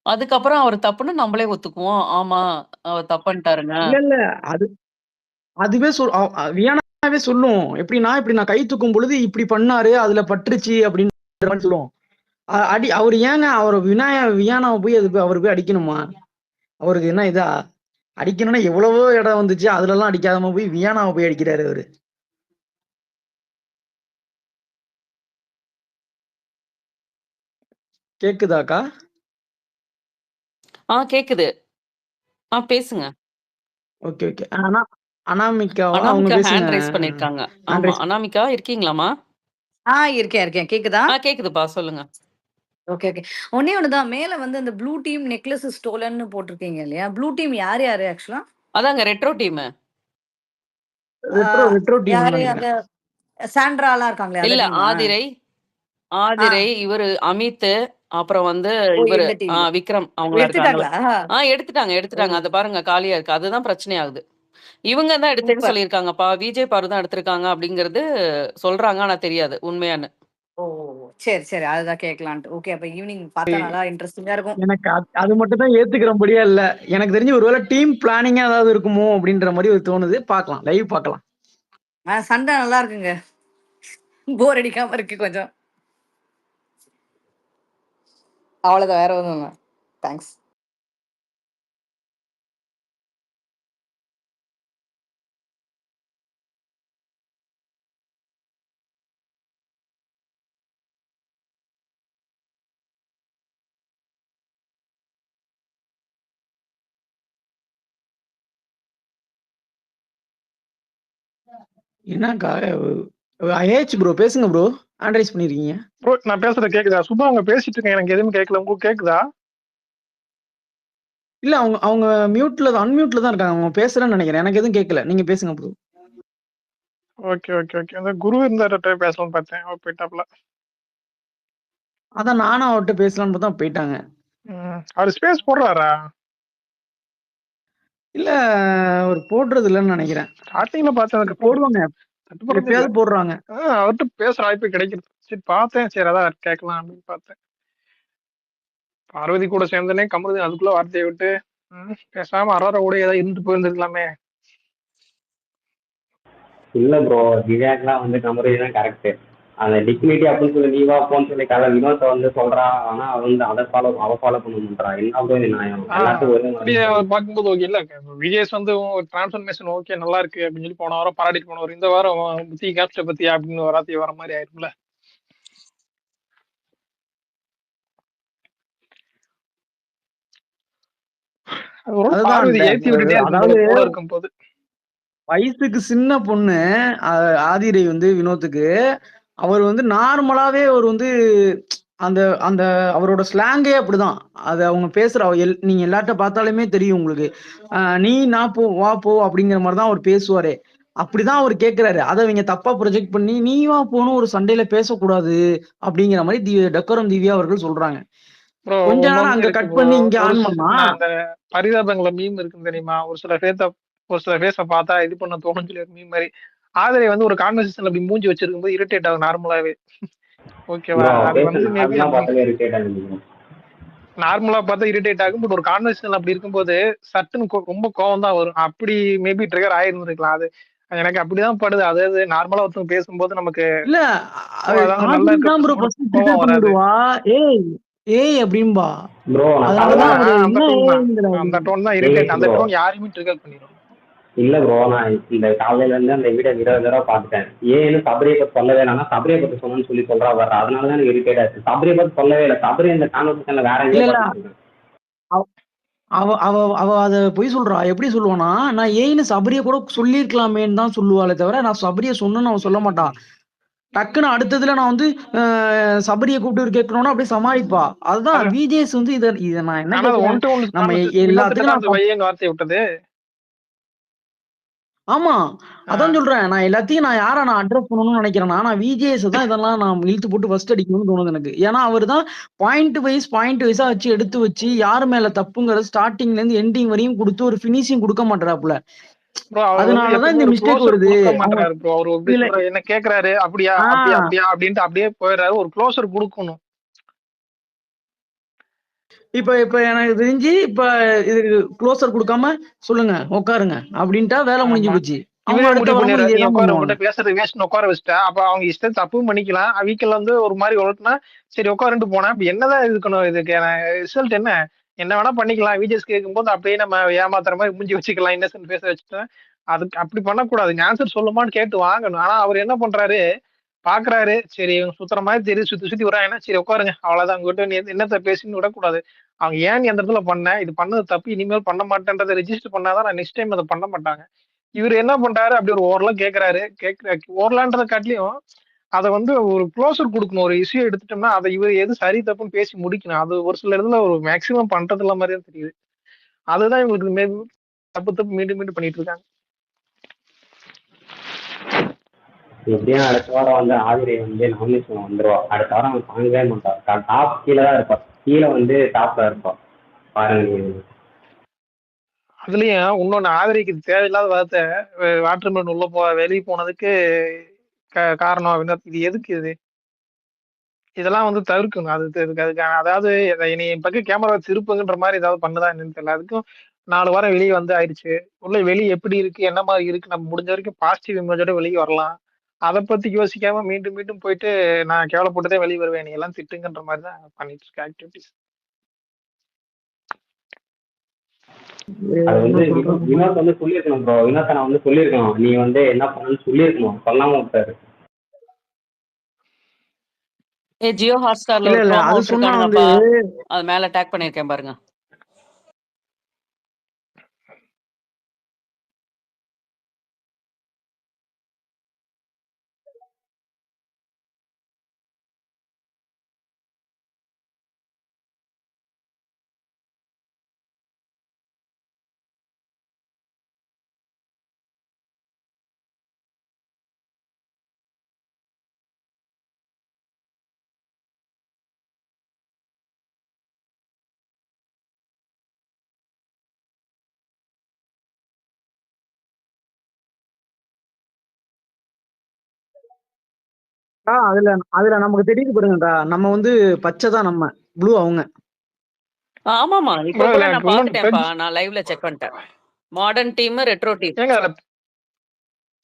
அதுக்கப்புறம் அவர் தப்புன்னு நம்மளே ஒத்துக்குவோம். ஆமா, அவர் தப்புன்ட்டாருங்க. இல்ல. அது அதுவே வியானாவே சொல்லும். எப்படின்னா, இப்படி நான் கை தூக்கும் பொழுது இப்படி பண்ணாரு. அதுல பட்டுருச்சு அப்படின்னு மாதிரி சொல்லும். அவரு ஏங்க வியானாவை போய் அவர் போய் அடிக்கணுமா? அவருக்கு என்ன இதா? அடிக்கணும்னா எவ்வளவோ இடம் வந்துச்சு. அதுலலாம் அடிக்காதம போய் வியானாவை போய் அடிக்கிறாரு அவரு. கேக்குதாக்கா? கேக்குது. பேசுங்க. ஓகே. அனாமிகாவா? அவங்க அனாமிகா பேசுங்க. ஹேண்ட் ரைஸ் பண்ணிருக்காங்க. ஹேண்ட் ஆமா. ரைஸ். அனாமிகா இருக்கீங்களாம்மா? இருக்கேன். கேக்குதா? கேக்குதுப்பா. சொல்லுங்க. ஓகே. ஒண்ணே ஒண்ணுதான். மேல வந்து அந்த ப்ளூ டீம் நெக்லஸ் ஸ்டோலன்னு போட்டிருக்கீங்க இல்லையா? ப்ளூ டீம் யாரு ஆக்சுவலா? அதாங்க ரெட்ரோ டீமு. ஆ ரெட்ரோ டீம்னு யாரு நினைக்கிறேன். அந்த சாண்ட்ராலாம் இருக்காங்களே அந்த இல்ல டீமா? ஆ. ஆதிரை, இவரு அமித், அப்புறம் வந்து ஓ இவரு இந்த டீம். விக்ரம் அவங்கலாம் இருக்காங்கல்ல. எடுத்துட்டாங்களா? எடுத்துட்டாங்க. ஓ அது பாருங்க காலியா இருக்கு. அதுதான் பிரச்சனையாகுது. இவங்க தான் எடுத்தேன்னு சூப்பர். சொல்லியிருக்காங்கப்பா. விஜய் பாரு தான் எடுத்திருக்காங்க அப்படிங்கிறது சொல்றாங்க. ஆனா தெரியாது உண்மையான்னு. ஓ சரி. அதுதான் கேட்கலான்ட்டு. ஓகே. அப்ப ஈவினிங் பார்த்தா நல்லா இன்ட்ரெஸ்டிங்கா இருக்கும். எனக்கு அது மட்டும் தான் ஏத்துக்கிறபடியா இல்ல. எனக்கு தெரிஞ்சு ஒருவேளை டீம் பிளானிங்கா ஏதாவது இருக்குமோ அப்படின்ற மாதிரி ஒரு தோணுது. பார்க்கலாம். லைவ் பார்க்கலாம். சண்டை நல்லா இருக்குங்க. போர் அடிக்காம இருக்கு கொஞ்சம். அவ்வளவுதான். வேற ஒண்ணும் இல்ல. தேங்க்ஸ். என்னக்கா ப்ரோ பேசுங்க ப்ரோ. ஹேண்ட் ரைஸ் பண்ணிருக்கீங்க. ப்ரோ நான் பேசுறது கேக்குதா? சும்மா அவங்க பேசிட்டு இருக்கேன், எனக்கு எதுவும் கேட்கல. உங்களுக்கு கேக்குதா? இல்ல அவங்க அன்மியூட்ல தான் இருக்காங்க. அவங்க பேசுறேன்னு நினைக்கிறேன். எனக்கு எதுவும் கேட்கல. நீங்க பேசுங்க ப்ரோ. ஓகே. அந்த குரு இருந்தார்ட்ட பேசலாம்னு பார்த்தேன், அவர் போயிட்டாப்ல. அதான் நானும் அவர்கிட்ட பேசலான்னு பார்த்தா போயிட்டாங்க. அவர் ஸ்பேஸ் போடுறாரா? இல்ல அவர் போடுறது இல்லைன்னு நினைக்கிறேன். ஸ்டார்டிங்ல பார்த்ததுக்கு போடுவாங்க. தட்டுப்படுறது இல்ல. எப்பயாவது போடுறாங்க. அவர்கிட்ட பேசுற வாய்ப்பு கிடைக்கிறது. சரி பார்த்தேன், சரி அதான் கேட்கலாம் அப்படின்னு பார்த்தேன். பார்வதி கூட சேர்ந்தனே கமருதி அதுக்குள்ள வார்த்தையை விட்டு பேசாம அறார கூட ஏதாவது இருந்துட்டு போயிருந்துருக்கலாமே. இல்ல ப்ரோ, திவ்யாக்கெல்லாம் வந்து கமருதி தான் கரெக்ட். அந்த டிக்னிட்டி அப்படின்னு சொல்லி நீவா போன்னு சொல்லி வினோத்தை வந்து சொல்றா. ஆனா அவ வந்து அவ ஃபாலோ பண்ண மாட்டா. என்ன ப்ரோ இது நியாயம்? எல்லாத்துக்கும் ஒரே பார்க்கும்போது ஓகே இல்ல. விஜேஸ் வந்து டிரான்ஸ்ஃபர்மேஷன் ஓகே நல்லா இருக்கு அப்படின்னு சொல்லி போன வாரம் பாராட்டிட்டு போனவர் இந்த வாரம் புத்தி கேப்சர் பத்தி அப்படின்னு வார்த்தை வர மாதிரி ஆயிருக்கும்ல. இருக்கும் போது வயசுக்கு சின்ன பொண்ணு ஆதிரை வந்து வினோத்துக்கு அவர் வந்து நார்மலாவே அவர் வந்து அந்த அந்த அவரோட ஸ்லாங்கே அப்படிதான். அது அவங்க பேசுற நீங்க எல்லார்ட்ட பார்த்தாலுமே தெரியும் உங்களுக்கு. நீ நான் போ வா போ அப்படிங்கிற மாதிரிதான் அவர் பேசுவாரே. அப்படிதான் அவர் கேட்கிறாரு. அதை அவங்க தப்பா ப்ரொஜெக்ட் பண்ணி நீ வா போன்னு ஒரு சண்டையில பேசக்கூடாது அப்படிங்கிற மாதிரி டக்கரம் திவ்யா அவர்கள் சொல்றாங்க. கொஞ்ச நேரம் அங்க கட் பண்ணி இங்க ஆன் பண்ணா அந்த பரிதாபங்கள மீம் இருக்கு தெரியுமா? ஒரு சில ஃபேஸ பார்த்தா இது பண்ண தோணும் சொல்லி மீம் மாதிரி ஆதிரை வந்து ஒரு கான்வர்சேஷன்ல அப்படி மூஞ்சி வச்சிருக்கும் போது இரிட்டேட் ஆகும் நார்மலாவே. ஓகேவா? அது வந்து மேபி நார்மலா பார்த்தா இரிட்டேட் ஆகும். பட் ஒரு கான்வர்சேஷன் அப்படி இருக்கும்போது சட்டுன்னு ரொம்ப கோவம் தான் வரும். அப்படி மேபி ட்ரிகர் ஆயிருந்திருக்கலாம். அது எனக்கு அப்படிதான் படுது. அதாவது நார்மலா ஒருத்தவங்க பேசும்போது நமக்கு இல்ல ஏய் அப்படின்பா. ப்ரோ அந்த டோன் தான் இரிட்டேட். அந்த டோன் யாரையுமே ட்ரிகர் பண்ணிடும். இல்ல ப்ரோ, நான் இந்த காலையில இருந்து அந்த வீடியோ 20 தடவை பார்த்துட்டேன். ஏன்னு சபரியை பத்தி சொல்லவே இல்லைன்னா சபரியை பத்தி சொன்னு சொல்லி சொல்றா வர்ற. அதனாலதான் எனக்கு இரிட்டேட் ஆச்சு. சபரியை பத்தி சொல்லவே இல்லை. சபரி இந்த கான்வர்சேஷன்ல வேற எங்கேயும் அவ அத பொய் சொல்றா. எப்படி சொல்லுவானா, நான் ஏன்னு சபரிய கூட சொல்லிருக்கலாமேன்னு தான் சொல்லுவாளே தவிர நான் சபரிய சொன்னு அவன் சொல்ல மாட்டான். டக்குன்னு அடுத்ததுல நான் வந்து சபரிய கூப்பிட்டு கேட்கணும்னா அப்படியே சமாளிப்பா. அதுதான் விஜேஸ் வந்து இத நான் என்ன நம்ம எல்லாத்துக்கும் வார்த்தை விட்டது. ஆமா. அதான் ஆஹ் சொல்றேன். நான் எல்லாத்தையும் நான் அட்ரஸ் பண்ணணும்னு நினைக்கிறேன்னா, நான் விஜேஎஸ் தான் இதெல்லாம் நான் இழுத்து போட்டு ஃபர்ஸ்ட் அடிக்கணும்னு தோணுது எனக்கு. ஏன்னா, அவரு தான் பாயிண்ட் வைஸா வச்சு எடுத்து வச்சு, யார் மேல தப்புங்கிறது ஸ்டார்ட்டிங்ல இருந்து எண்டிங் வரையும் குடுத்து ஒரு ஃபினிஷிங் குடுக்க மாட்றாப்புல. ப்ரோ அவர் வந்து அதனால தான் எப்பவுமே இந்த ஒரு மிஸ்டேக் க்ளோசர் வருது. கொடுக்க அவங்க மாட்டாரு ப்ரோ. அவர் எப்படி இதுல சொல்றாரு, என்ன கேக்குறாரு, அப்படியா ஆ அப்படியா அப்படியா அப்படின்ட்டு அப்படியே போயிடுறாரு. ஒரு க்ளோசர் கொடுக்கணும். இப்ப இப்ப எனக்கு தெரிஞ்சு இப்ப இதுக்கு க்ளோசர் குடுக்காம, "சொல்லுங்க, உட்காருங்க" அப்படின்ட்டா வேலை முடிஞ்சு ஆமா, போச்சு. அவங்க இவரே அடுத்த முடிவு வாரமும் பண்ணிடுறாரு, இதே நீ தான் உட்கார, பண்ணுவாங்க. உங்ககிட்ட பேசுறது வேஸ்ட்னு உட்கார வச்சுட்டா, அப்ப அவங்க இஷ்டம் தப்பும் பண்ணிக்கலாம். வீக்கெண்ட்ல வந்து ஒரு மாதிரி உழட்டுனா சரி உட்காருன்ட்டு போனா இப்ப என்னதான் இருக்கணும், இதுக்கு ரிசல்ட் என்ன? என்ன வேணா பண்ணிக்கலாம். விஜிஎஸ் கேட்கும்போது அப்படியே நம்ம ஏமாத்துற மாதிரி மூஞ்சி வச்சுக்கலாம், இன்னசென்ட் பேச வச்சுட்டேன். அதுக்கு அப்படி பண்ணக்கூடாது. நீ ஆன்சர் சொல்லுமான்னு கேட்டு வாங்கணும். ஆனா அவர் என்ன பண்றாரு, பாக்குறாரு, சரி இவங்க சுத்துற மாதிரி தெரியுது, சுத்தி சுத்தி வராங்கன்னா சரி உட்காருங்க அவ்வளவுதான், உங்ககிட்ட நீ என்னத்த பேசின்னு விடக்கூடாது. அவங்க ஏன் நீ அந்த இடத்துல பண்ண, இது பண்ணது தப்பு, இனிமேல் பண்ண மாட்டேன்றதை ரெஜிஸ்டர் பண்ணாதான் நான் நெக்ஸ்ட் டைம் அதை பண்ண மாட்டாங்க. இவர் என்ன பண்றாரு, அப்படி ஒரு ஓரலா கேக்குறாரு. ஓரலான்றதை காட்டிலையும் அதை வந்து ஒரு க்ளோசர் கொடுக்கணும். ஒரு இஷ்யூ எடுத்துட்டோம்னா அதை இவர் எது சரி தப்புன்னு பேசி முடிக்கணும். அது ஒரு சில இடத்துல ஒரு மேக்சிமம் பண்றது இல்ல மாதிரி தான் தெரியுது. அதுதான் இவங்களுக்கு தப்பு தப்பு மீண்டும் மீண்டும் பண்ணிட்டு இருக்காங்க. எப்படியும் அடுத்த வாரம் வந்து ஆதிரை வந்து நாமினேஷன் வந்துருவா. அடுத்த வாரம் அவன் தாங்கவே மாட்டான். டாப் கீழே தான் இருப்பான். கீழே வந்து டாப்ல இருப்பான். பாருங்க நீங்க. அதுலயும் இன்னொன்னு ஆதரிக்கு தேவையில்லாத வார்த்தை, வாட்டர்மேன் உள்ள வெளியே போனதுக்கு காரணம் இது எதுக்கு இது? இதெல்லாம் வந்து தவிர்க்கணும். அதுக்கான அதாவது நீ பக்கம் கேமரா திருப்புங்கன்ற மாதிரி ஏதாவது பண்ணுதா என்னன்னு தெரியல. அதுக்கும் 4 வாரம் வெளியே வந்து ஆயிடுச்சு. உள்ள வெளியே எப்படி இருக்கு, என்ன மாதிரி இருக்கு, நம்ம முடிஞ்ச வரைக்கும் பாசிட்டிவ் இமேஜோட வெளியே வரலாம். அதை பத்தி யோசிக்காம மீண்டும் மீண்டும் போயிட்டு நான் கேவலப்பட்டுதான் வெளியே வருவேன், நீ எல்லாம் திட்டுங்கன்ற மாதிரி தான் பண்ணிட்டு இருக்க ஆக்டிவிட்டிஸ். அது வந்து என்ன சொல்றது? வினோத் வந்து சொல்லியிருக்கணும் ப்ரோ. வினோத்தை நான் வந்து சொல்லியிருக்கணும், நீ வந்து என்ன பண்ணணும்னு சொல்லியிருக்கணும். சொல்லாம விட்டாரு. ஜியோ ஹாட்ஸ்டார்ல இல்ல ஒரு இல்ல ப்ரோமோ அது சொன்னா வந்து விட்டுருக்கானுங்கப்பா. அது மேல டேக் பண்ணிருக்கேன் பாருங்க. அதுல அதுல நமக்கு தெரியுது பாருங்கக்கா, நம்ம வந்து பச்சை தான், நம்ம ப்ளூ அவங்க. ஆமாமா, இப்ப bro, கூட இதுல நான் எனக்கு இன்னொன்னு பாத்துட்டேன்ப்பா. நான் லைவ்ல செக் பண்ணிட்டேன். Modern team, retro team. ஏங்க அதுல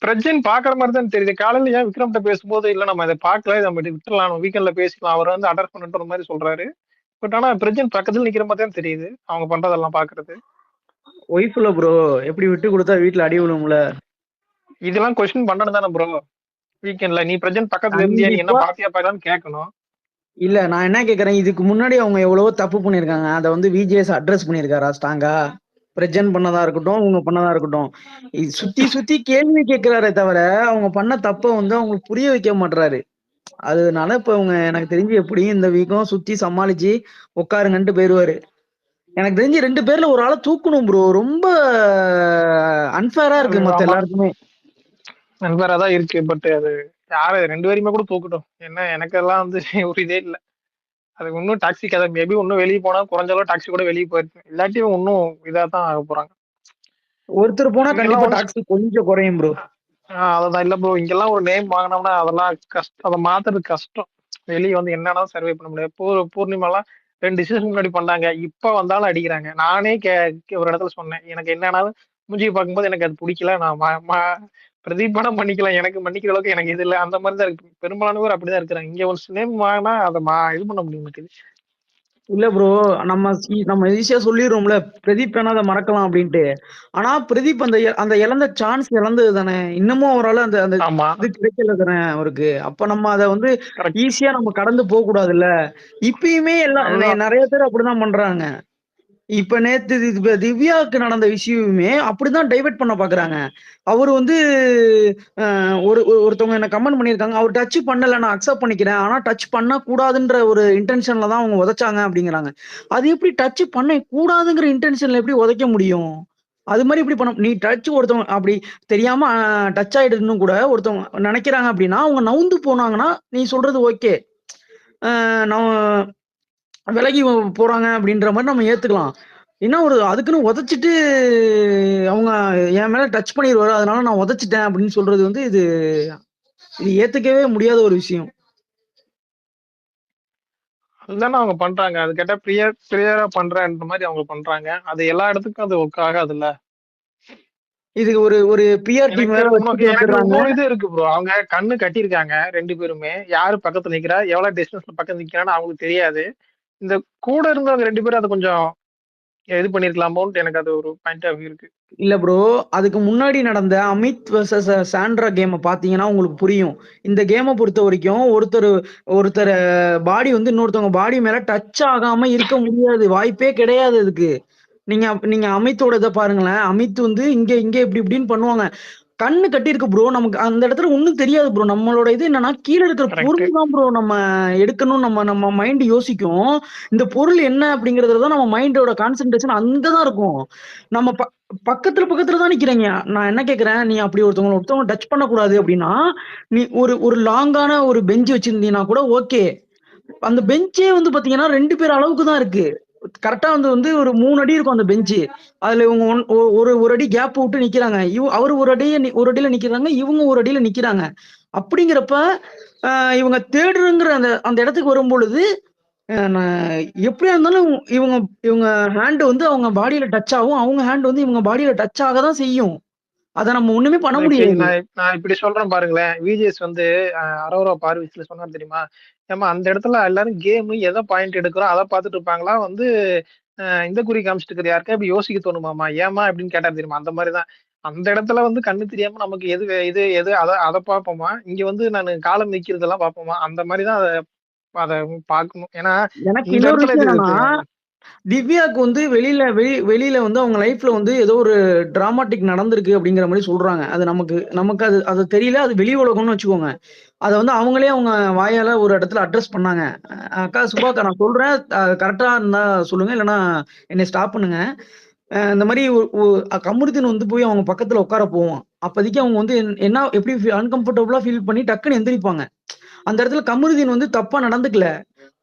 பிரஜன் பாக்குற மாதிரி தான் தெரியுது. காலையில ஏன் விக்ரம்கிட்ட பேசும்போது இல்ல நம்ம இதை பார்க்கல, இதை நம்ம விட்டுலாம், வீக்கெண்ட்ல பேசிக்கலாம், அவர் வந்து அடர் பண்ணுன்ற மாதிரி சொல்றாரு. பட் ஆனா பிரஜன் பக்கத்துல நிக்கிற மாதிரி தான் தெரியுது அவங்க பண்றதெல்லாம் பாக்குறது. ஒய்ஃப்ல ப்ரோ, எப்படி விட்டு கொடுத்தா வீட்டுல அடி விழும்ல. இதெல்லாம் கொஸ்டின் பண்ணணும் தானே ப்ரோ. வீக்கெண்ட்ல நீ பிரஜன் பக்கத்துல இருந்தியா, நீ என்ன கண்டிப்பா. பாத்தியா பார்க்கலாம்னு கேட்கணும். இல்ல நான் என்ன கேக்குறேன், இதுக்கு முன்னாடி அவங்க எவ்வளவோ தப்பு பண்ணிருக்காங்க, அதை வந்து விஜேஎஸ் அட்ரஸ் பண்ணிருக்காரா ஸ்ட்ராங்கா? பிரஜன் பண்ணதா இருக்கட்டும், அவங்க பண்ணதா இருக்கட்டும், இது சுத்தி சுத்தி கேள்வி கேட்கிறாரே தவிர அவங்க பண்ண தப்ப வந்து அவங்களுக்கு புரிய வைக்க மாட்டாரு. அதனால இப்ப அவங்க எனக்கு தெரிஞ்சு எப்படியும் இந்த வீக்கும் சுத்தி சமாளிச்சு உட்காருங்கன்ட்டு போயிருவாரு. எனக்கு தெரிஞ்சு 2 பேர்ல ஒரு ஆளை தூக்கணும் ப்ரோ. ரொம்ப அன்ஃபேரா இருக்கு மத்த ஆமா, எல்லாருக்குமே. நண்பரா தான் இருக்கு. பட் அது யாரு 2 பேருமே கூட தூக்கட்டும், என்ன எனக்கு எல்லாம் வந்து ஒரு இதே இல்ல. அது இன்னும் டாக்ஸிக், அதை மேபி இன்னும் வெளியே போனா குறைஞ்ச அளவு டாக்ஸி கூட வெளியே போயிருக்கு, இல்லாட்டியும் இன்னும் இதா தான் ஆக போறாங்க. ஒருத்தர் போனா இங்கெல்லாம் கண்டிப்பா ஒன்ஸ் டாக்ஸி கொஞ்சம் குறையும் ப்ரோ. அதான் இல்ல ப்ரோ, இங்கெல்லாம் ஒரு நேம் வாங்கினோம்னா அதெல்லாம் கஷ்டம், அதை மாத்துறது கஷ்டம். வெளியே வந்து என்னன்னா சர்வே பண்ண முடியாது. பூர்ணிமாலாம் 2 டிசிஷன் முன்னாடி பண்ணாங்க, இப்ப வந்தாலும் அடிக்கிறாங்க. நானே ஒரு இடத்துல சொன்னேன், எனக்கு என்னன்னாலும் மூஞ்சியை பார்க்கும்போது எனக்கு அது பிடிக்கல, நான் பிரதீப் படம் பண்ணிக்கலாம், எனக்கு மன்னிக்கிற அளவுக்கு எனக்கு இது இல்லை, அந்த மாதிரி தான் இருக்கு. பெரும்பாலான பேர் அப்படிதான் இருக்கிறாங்க. இங்க ஒரு நேம் வாங்கினா அதை இது பண்ண முடிய மாட்டேங்குது. இல்ல ப்ரோ, நம்ம ஈஸியா சொல்லிடுறோம்ல பிரதீப் வேணா அதை மறக்கலாம் அப்படின்ட்டு. ஆனா பிரதீப் அந்த இழந்த சான்ஸ் இழந்தது தானே, இன்னமும் அவரால் அந்த அந்த ஆமா, இது கிடைக்கல தானே அவருக்கு. அப்ப நம்ம அதை வந்து கரெக்ட். ஈஸியா நம்ம கடந்து போக கூடாதுல்ல. இப்பயுமே அதுதான் நிறைய பேர் அப்படிதான் பண்றாங்க. இப்ப நேத்து திவ்யாவுக்கு நடந்த விஷயமே அப்படிதான் டைவர்ட் பண்ண பாக்குறாங்க. அவரு வந்து ஒருத்தவங்க என்ன கமெண்ட் பண்ணிருக்காங்க, அவர் டச் பண்ணல, நான் அக்செப்ட் பண்ணிக்கிறேன், ஆனா டச் பண்ண கூடாதுன்ற ஒரு இன்டென்ஷன்ல தான் அவங்க உதைச்சாங்க அப்படிங்கிறாங்க. அது எப்படி டச் பண்ண கூடாதுங்கிற இன்டென்ஷன்ல எப்படி உதைக்க முடியும்? அது மாதிரி இப்படி பண்ண நீ டச் ஒருத்தவங்க அப்படி தெரியாம டச் ஆயிடுன்னு கூட ஒருத்தவங்க நினைக்கிறாங்க அப்படின்னா அவங்க நவுந்து போனாங்கன்னா நீ சொல்றது ஓகே. நான் விலகி போறாங்க அப்படின்ற மாதிரி நம்ம ஏத்துக்கலாம். என்ன ஒரு அதுக்குன்னு உதைச்சிட்டு அவங்க என் மேல டச் பண்ணிடுவாரு அதனால நான் உதைச்சிட்டேன் அப்படின்னு சொல்றது வந்து இது ஏத்துக்கவே முடியாத ஒரு விஷயம். அதுதானே அவங்க பண்றாங்க. அது கேட்டா பிரியரா பண்றேன்ற மாதிரி அவங்க பண்றாங்க. அது எல்லா இடத்துக்கும் அது ஒர்க் ஆகாதுல்ல. இது ஒரு பிஆர் டீம் வேற வச்சுட்டு எனக்கு வந்துடுறாங்க. இன்னொரு இது இருக்கு ப்ரோ. அவங்க கண்ணு கட்டியிருக்காங்க 2 பேருமே. யாரு பக்கத்துல நிக்கிறா, எவ்வளவு டிஸ்டன்ஸ்ல பக்கத்துல நிக்கிறான்னு அவங்களுக்கு தெரியாது. இந்த கூட இருந்தவங்க 2 பேரும் அது கொஞ்சம் இது பண்ணிருக்கலாமோன்னு எனக்கு அது ஒரு பாயிண்ட் ஆஃப் வியூ இருக்கு. இல்ல ப்ரோ, அதுக்கு முன்னாடி நடந்த அமித் வெர்சஸ் சாண்ட்ரா கேமை பாத்தீங்கன்னா உங்களுக்கு புரியும். இந்த கேமை பொறுத்த வரைக்கும் ஒருத்தர் பாடி வந்து இன்னொருத்தவங்க பாடி மேல டச் ஆகாம இருக்க முடியாது, வாய்ப்பே கிடையாது அதுக்கு. நீங்க அமித்தோட இதை பாருங்களேன். அமித் வந்து இங்க இங்க இப்படி இப்படின்னு பண்ணுவாங்க. கண்ணு கட்டியிருக்கு ப்ரோ. நமக்கு அந்த இடத்துல ஒண்ணும் தெரியாது ப்ரோ. நம்மளோட இது என்னன்னா கீழே இருக்கிற பொருள் தான் ப்ரோ நம்ம எடுக்கணும். நம்ம மைண்ட் யோசிக்கும் இந்த பொருள் என்ன அப்படிங்கறதுல தான் நம்ம மைண்டோட கான்சென்ட்ரேஷன் அங்கதான் இருக்கும். நம்ம பக்கத்துல தான் நிக்கிறீங்க. நான் என்ன கேக்குறேன், நீ அப்படி ஒருத்தவங்க டச் பண்ணக்கூடாது அப்படின்னா நீ ஒரு லாங்கான ஒரு பெஞ்ச் வச்சிருந்தீங்கன்னா கூட ஓகே. அந்த பெஞ்சே வந்து பாத்தீங்கன்னா 2 பேர் அளவுக்கு தான் இருக்கு. கரெக்டா வந்து ஒரு 3 அடி இருக்கும் அந்த பெஞ்சு. அதுல இவங்க ஒரு அடி கேப் விட்டு நிக்கிறாங்க. அவர் ஒரு அடியில நிக்கிறாங்க, இவங்க ஒரு அடியில நிக்கிறாங்க. அப்படிங்கிறப்ப இவங்க தேடுங்கிற அந்த இடத்துக்கு வரும் பொழுது எப்படியா இருந்தாலும் இவங்க இவங்க ஹேண்ட் வந்து அவங்க பாடியில டச் ஆகும். அவங்க ஹேண்ட் வந்து இவங்க பாடியில டச் ஆக தான் செய்யும். அதை நம்ம ஒண்ணுமே பண்ண முடியாது. நான் இப்படி சொல்றேன் பாருங்களேன். விஜேஎஸ் வந்து அரோரா பார்விஸ்ல சொன்னார் தெரியுமா? ஏமா அந்த இடத்துல எல்லாரும் கேம் எதை பாயிண்ட் எடுக்கிறோம் அதை பார்த்துட்டு இருப்பாங்களா, வந்து இந்த குறி காமிச்சிட்டு இருக்கிற யாருக்கா இப்படி யோசிக்க தோணுமாமா, ஏமா அப்படின்னு கேட்டார் தெரியுமா? அந்த மாதிரிதான் அந்த இடத்துல வந்து கண்ணு தெரியாம நமக்கு எது எது அதை பார்ப்போமா, இங்க வந்து நான் காலம் நிக்கிறதெல்லாம் பார்ப்போமா, அந்த மாதிரிதான் அதை பார்க்கணும். ஏன்னா எனக்கு இந்த இன்னொரு இடத்துல விஷயம் இது என்னன்னா, திவ்யாவுக்கு வந்து வெளியில வந்து அவங்க லைஃப்ல வந்து ஏதோ ஒரு டிராமாட்டிக் நடந்திருக்கு அப்படிங்கிற மாதிரி சொல்றாங்க. அது நமக்கு அது தெரியல. அது வெளி உலகம்னு வச்சுக்கோங்க. அதை வந்து அவங்களே அவங்க வாயால ஒரு இடத்துல அட்ரஸ் பண்ணாங்க. அக்கா சுபாக்கா நான் சொல்றேன், கரெக்டா இருந்தா சொல்லுங்க, இல்லைன்னா என்னை ஸ்டாப் பண்ணுங்க. இந்த மாதிரி கமருதீன் வந்து போய் அவங்க பக்கத்துல உட்கார போவோம். அப்போதைக்கு அவங்க வந்து என்ன எப்படி அன்கம்ஃபர்டபுளா ஃபீல் பண்ணி டக்குன்னு எந்திரிப்பாங்க. அந்த இடத்துல கமருதீன் வந்து தப்பா நடந்துக்கல.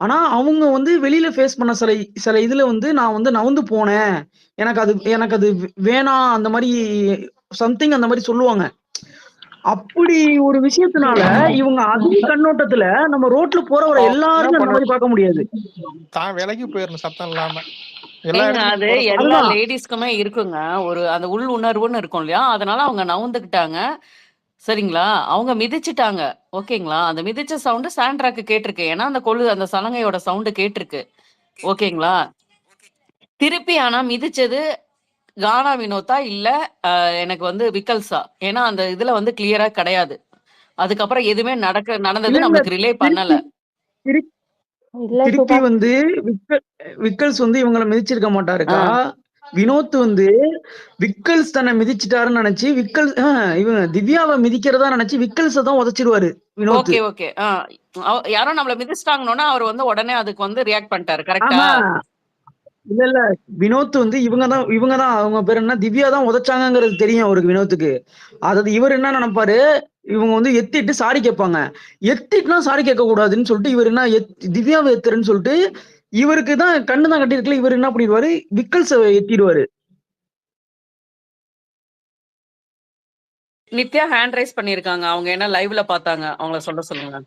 ஆனா அவங்க வந்து வெளியில ஃபேஸ் பண்ண சில இதுல வந்து நான் வந்து நவுந்து போனேன், எனக்கு அது வேணாம், அந்த மாதிரி சம்திங் அந்த மாதிரி சொல்லுவாங்க. அப்படி ஒரு விஷயத்தினால இவங்க அதே கண்ணோட்டத்துல நம்ம ரோட்ல போறவரை எல்லாருமே அந்த மாதிரி பார்க்க முடியாது. தான் விலகி போயிடணும் சத்தம் இல்லாம. அது எல்லா லேடிஸ்க்குமே இருக்குங்க. அந்த உள் உணர்வுன்னு இருக்கும் இல்லையா, அதனால அவங்க நவுந்துக்கிட்டாங்க. சரிங்களா, அவங்க மிதிச்சிட்டாங்க. ஓகேங்களா, அந்த மிதிச்ச சவுண்டு சாண்ட்ராக்கு கேட்டிருக்கு. ஏன்னா அந்த சலங்கையோட சவுண்டு கேட்டிருக்கு. ஓகேங்களா, திருப்பி ஆனா மிதிச்சது கானா வினோத்தா இல்ல எனக்கு வந்து விக்கல்ஸா? ஏன்னா அந்த இதுல வந்து கிளியரா கிடையாது. அதுக்கப்புறம் எதுவுமே நடந்தது நம்மளுக்கு ரிலே பண்ணல. திருப்பி வந்து விக்கல்ஸ் வந்து இவங்களை மிதிச்சிருக்க மாட்டாருக்கா. வினோத் வந்து விக்கல்ஸ் தன்னை மிதிச்சிட்டாருன்னு நினைச்சு இவங்க திவ்யாவை மிதிக்கிறதா நினைச்சு விக்கல்ஸ தான் உதைச்சிருவாரு வினோத். Okay okay. யாரோ நம்மள மிதிச்சிட்டாங்கன்னா அவர் வந்து உடனே அதுக்கு வந்து ரியாக்ட் பண்ணிட்டாரு. கரெக்டா? இல்ல வினோத் வந்து இவங்க தான் அவங்க பேர் என்ன, திவ்யா தான் உதைச்சாங்கிறது தெரியும் அவருக்கு, வினோத்துக்கு. அதாவது இவர் என்ன நினைப்பாரு, இவங்க வந்து எத்திட்டு சாரி கேட்பாங்க. எத்திட்டுனா சாரி கேட்க கூடாதுன்னு சொல்லிட்டு இவர் என்ன திவ்யாவை எத்துறன்னு சொல்லிட்டு இவருக்கு தான் கண்ணு தான் கட்டிருக்கல, இவர் என்ன பண்ணிடுவாரு, விக்கல்ஸ் எத்திடுவாரு. நித்யா ஹேண்ட் ரைஸ் பண்ணிருக்காங்க. அவங்க என்ன லைவ்ல பார்த்தாங்க, அவங்கள சொல்லுங்க.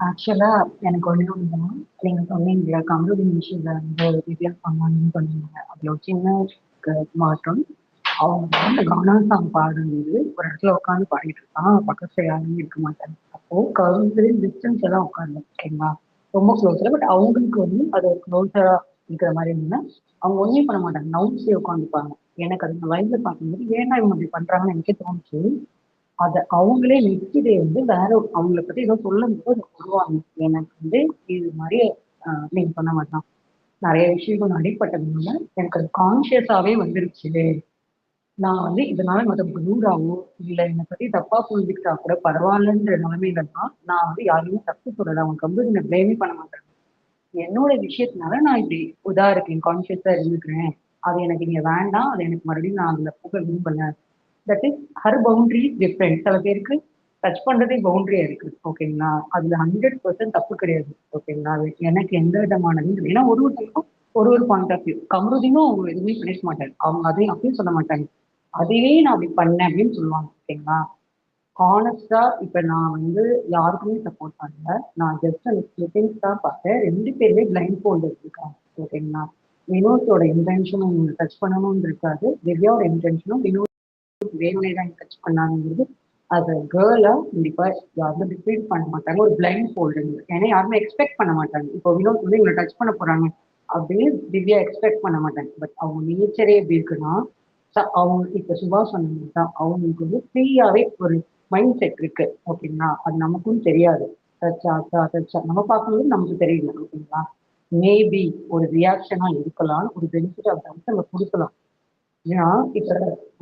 ஆக்சுவலா எனக்கு ஒண்ணுதான், நீங்க சொன்னீங்களா கமருதீன் விஷயத்துல வந்து திவ்யா பண்ணாங்கன்னு சொன்னீங்க. அதுல ஒரு சின்ன மாற்றம். அவங்க வந்து கானா சாங் பாடும்போது ஒரு இடத்துல உட்காந்து பாடிட்டு இருக்கான், பக்கத்துல யாருமே இருக்க மாட்டாங்க. அப்போ கவுன்சிலிங் டிஸ்டன்ஸ் எல்லாம் உட்காந்து ஓகேங்களா, ரொம்ப க்ளோஸ்ல. பட் அவங்களுக்கு வந்து அது க்ளோஸரா இருக்கிற மாதிரி இருந்ததுன்னா அவங்க ஒன்றுமே பண்ண மாட்டாங்க, நவுன்ஸே உட்காந்துப்பாங்க. எனக்கு அது லைவ்ல பார்க்கும்போது ஏன்னா இவங்க அப்படி பண்றாங்கன்னு எனக்கே தோணுச்சு. அதை அவங்களே நெக்ஸ்ட் வந்து வேற அவங்கள பத்தி ஏதோ சொல்லும் போது அதை சொல்லுவாங்க. எனக்கு வந்து இது மாதிரி நீங்க சொன்ன மாதிரி தான் நிறைய விஷயங்கள் அடிப்பட்டதுனால எனக்கு அது கான்சியஸாவே வந்துருச்சு. நான் வந்து இதனால மற்றவங்களுக்கு நூறாவோ இல்லை என்னை பத்தி தப்பா புரிஞ்சுக்கிட்டா கூட பரவாயில்லன்ற நிலைமையில தான் நான் வந்து யாருமே தப்பு சொல்லலை. அவங்க கம்பெனி பிளேமே பண்ண மாட்டேன். என்னோட விஷயத்தினால நான் இப்படி இருக்கேன், கான்சியஸா இருந்துக்கிறேன் அது எனக்கு இங்க வேண்டாம், அது எனக்கு மறுபடியும் நான் அதுல போக விரும்பல. That is her boundary different. சில பேருக்கு டச் பண்றதே பவுண்டரியா இருக்கு, ஓகேங்களா? அதுல 100% தப்பு கிடையாது, ஓகேங்களா? அது எனக்கு எந்த விதமானதும் ஏன்னா ஒருத்தருக்கும் ஒரு பாயிண்ட் ஆஃப் வியூ. கமருதீனும் அவங்க எதுவுமே பேச மாட்டாங்க, அவங்க அதையும் அப்பயும் சொல்ல மாட்டாங்க. அதுவே நான் அப்படி பண்ணேன் அப்படின்னு சொல்லுவாங்க, ஓகேங்களா? ஹானஸ்டா இப்ப நான் வந்து யாருக்குமே சப்போர்ட் பண்ணல. நான் ஜஸ்ட் அந்த ஸ்பிளிட்டிங்ஸ் தான் பார்த்தேன். 2 பேருமே பிளைண்ட் ஃபோல்டு இருக்காங்க, ஓகேங்களா? வினோத்தோட இன்டென்ஷனும் டச் பண்ணணும்னு இருக்காது. திவ்யாவோட இன்டென்ஷனும் வினோத் வேணும்னே தான் டச் பண்ணாங்கிறது அது கேர்ளா கண்டிப்பா யாருமே ரிப்பீட் பண்ண மாட்டாங்க. ஒரு பிளைண்ட் ஃபோல்டு, ஏன்னா யாருமே எக்ஸ்பெக்ட் பண்ண மாட்டாங்க. இப்போ வினோத் வந்து இவங்களை டச் பண்ண போறாங்க அப்படின்னு திவ்யா எக்ஸ்பெக்ட் பண்ண மாட்டாங்க. பட் அவங்க நேச்சரே எப்படி இருக்குன்னா, அவங்க இப்ப சுபா சொன்னது தான், அவங்களுக்கு வந்து ஃப்ரீயாவே ஒரு மைண்ட் செட் இருக்கு, ஓகேங்களா? அது நமக்கும் தெரியாது. டச்சா நம்ம பார்க்கும்போது நமக்கு தெரியல, ஓகேங்களா? மேபி ஒரு ரியாக்ஷனா இருக்கலாம், ஒரு பெனிஃபிட் ஆஃப் டவுட் நம்ம கொடுக்கலாம். ஏன்னா இப்ப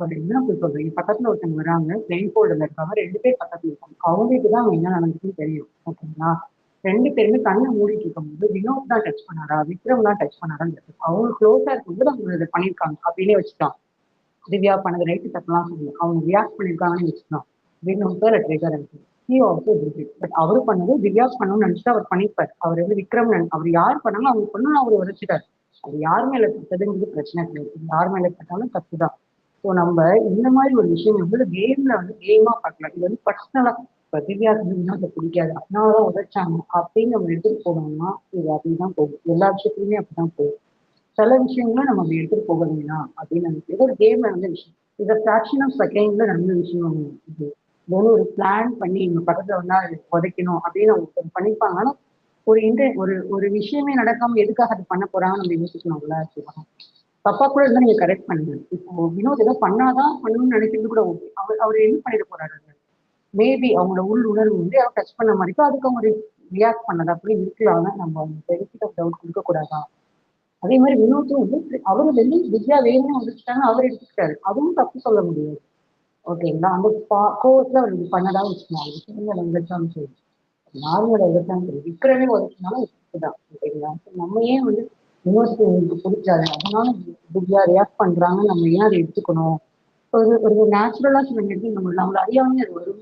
ஒரு எக்ஸாம்பிள் சொல்றேன், பக்கத்துல ஒருத்தவங்க வராங்க, பிளைண்ட் ஃபோல்டுல இருக்காங்க, 2 பேர் பக்கத்துல இருக்காங்க, அவங்களுக்கு தான் அவங்க என்ன நடந்துச்சுன்னு தெரியும், ஓகேங்களா? 2 பேருமே கண்ணை மூடிட்டு இருக்கும்போது வினோத் தான் டச் பண்ணாரா, விக்ரம் தான் டச் பண்ணாரான்னு தெரியல. அவங்க க்ளோஸா இருக்கும்போது அவங்க இதை பண்ணியிருக்காங்க அப்படின்னே வச்சுக்கலாம். திவ்யா பண்ணது ரைட்டு தப்பெல்லாம் சொல்லல, அவங்க ரியாக்ட் பண்ணியிருக்காங்கன்னு வச்சுக்கலாம். வினோத் ட்ரிகர் இருக்கு, he also did it. But அவர் பண்ணது திவ்யா பண்ணணும்னு நினைச்சிட்டு அவர் பண்ணிப்பார். அவர் வந்து விக்ரம் அவர் யார் பண்ணாலும் அவங்க பண்ணணும், அவர் உரைச்சிட்டார். அது யார் மேல பட்டதுங்கிறது பிரச்சனை கிடையாது, யார் மேல பட்டாலும் தப்பு தான். ஸோ நம்ம இந்த மாதிரி ஒரு விஷயம் வந்து கேம்ல வந்து கேமா பார்க்கலாம். இது வந்து பர்சனலா இப்போ திவ்யா வினோத்தை பிடிக்காது அதனாலதான் உதைச்சாங்க அப்படின்னு நம்ம எடுத்துட்டு போனோம்னா இது அப்படிதான் போகும். எல்லா விஷயத்துலையுமே அப்படிதான் போகும். சில விஷயங்களும் நம்ம அப்படி எடுத்துட்டு போக வேண்டாம் அப்படின்னு நினைக்கிறேன். ஒரு கேம்ல நடந்த விஷயம், இதை ஃபிராக்ஷன் ஆஃப் செகண்ட்ல நடந்த விஷயம். இது வெறும் ஒரு பிளான் பண்ணி இவங்க பக்கத்துல வந்தா உதைக்கணும் அப்படின்னு அவங்க பண்ணிப்பாங்க. ஆனா ஒரு விஷயமே நடக்காம எதுக்காக அது பண்ண போறாங்க நம்ம யோசிக்கணும்ல. தப்பா கூட இருந்தா நீங்க கரெக்ட் பண்ணுங்க. இப்போ வினோத் ஏதோ பண்ணாதான் பண்ணணும்னு நினைக்கிறது கூட ஓகே. அவர் என்ன பண்ணிட்டு போறாரு? மேபி அவங்களோட உள் உணர்வு வந்து அவர் டச் பண்ண மாதிரி அதுக்கு அவங்க ரியாக்ட் பண்ணது அப்படி இருக்கலாம். நம்ம அவங்க பெனிஃபிட் ஆஃப் டவுட் கொடுக்க கூடாதா? அதே மாதிரி வினோத்தும் வந்து அவரு வந்து வித்யா வேணும்னு வந்துட்டாங்க, அவர் எடுத்துக்கிட்டாரு, அதுவும் தப்பு சொல்ல முடியாது, ஓகேங்களா? அந்த கோவத்துல அவர் இது பண்ணதான் வச்சுக்கலாம். சின்ன வெங்கட்டான்னு சொல்லி நார்மலோட வெங்கட்டான்னு சொல்லி விக்ரமே உதச்சினாலும் இதுதான், ஓகேங்களா? நம்ம ஏன் வந்து வினோத்துக்கு உங்களுக்கு பிடிச்சாரு அதனால திவ்யா ரியாக்ட் பண்றாங்க, நம்ம ஏன் அதை எடுத்துக்கணும்? ஒரு நேச்சுரலா சில நேரத்தில் நம்மள அறியாமலே அது வரும்.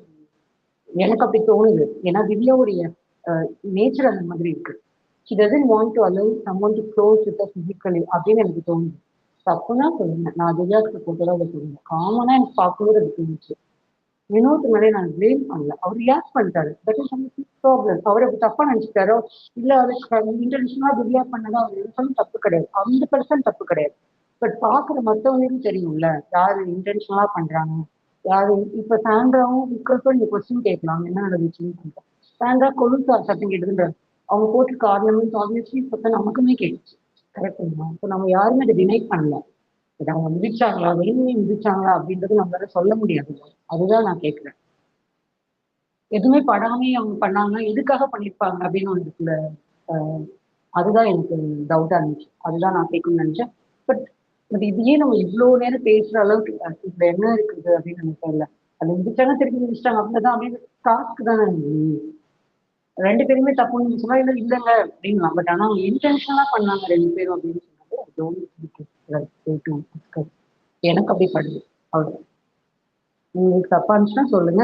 எனக்கு அப்படி தோணுது. ஏன்னா திவ்யாவுடைய நேச்சர் அந்த மாதிரி இருக்கு. She doesn't want to allow someone to close with her physically அப்படின்னு எனக்கு தோணுது. தப்புனா சொல்லுங்க, நான் திவ்யாவுக்கு போட்டதா அதை சொல்லுங்க. காமனா எனக்கு பார்க்கும்போது அது தோணுச்சு. வினோத் மேலே நான் பிளேம் பண்ணல, அவர் ரியாக்ட் பண்ணிட்டாரு. That is problem. அவர் அப்படி தப்பா நினைச்சிட்டாரோ இல்ல அதுக்கு இன்டென்ஷனா திவ்யா பண்ணதா அவர் எடுத்தாலும் தப்பு கிடையாது, 100% தப்பு கிடையாது. பட் பாக்குற மற்றவங்களுக்கும் தெரியும்ல யாரு இன்டென்ஷனலா பண்றாங்க யாரு. இப்ப சாண்ட்ராவும் விக்ரஸும் நீங்க கொஸ்டின் கேட்கலாம் என்ன நடந்துச்சுன்னு சொல்லிட்டு. சாண்ட்ரா கொலுசா சத்தம் கேட்டுதுன்றாரு, அவங்க போட்டு காரணம் ஆப்வியஸ்லி சத்தம் நமக்குமே கேட்டுச்சு, கரெக்டுங்களா? இப்போ நம்ம யாருமே அதை டினை பண்ணல. இதை அவங்க மிதிச்சாங்களா வெளியே மிதிச்சாங்களா அப்படின்றது நம்மளால சொல்ல முடியாது. அதுதான் நான் கேட்கிறேன். எதுவுமே படாமே அவங்க பண்ணாங்கன்னா எதுக்காக பண்ணிருப்பாங்க அப்படின்னு ஒன்று இருக்குல்ல. அதுதான் எனக்கு டவுட்டா இருந்துச்சு, அதுதான் நான் கேட்கணும்னு நினைச்சேன். பட் இதையே நம்ம இவ்வளவு நேரம் பேசுற அளவுக்கு இதுல என்ன இருக்குது அப்படின்னு எனக்கு தெரியல. அது மிதிச்சாங்க திருப்பி மிதிச்சிட்டாங்க அப்படிதான் அப்படின்னு டாஸ்க் தானே. 2 பேருமே தப்புன்னு சொன்னா இல்லை இல்லைங்க அப்படின்லாம். பட் ஆனா அவங்க இன்டென்ஷனலா பண்ணாங்க 2 பேரும் அப்படின்னு சொன்னது எனக்கு அப்படி படுது. அவ்வளவு. உங்களுக்கு தப்பா இருந்துச்சுன்னா சொல்லுங்க.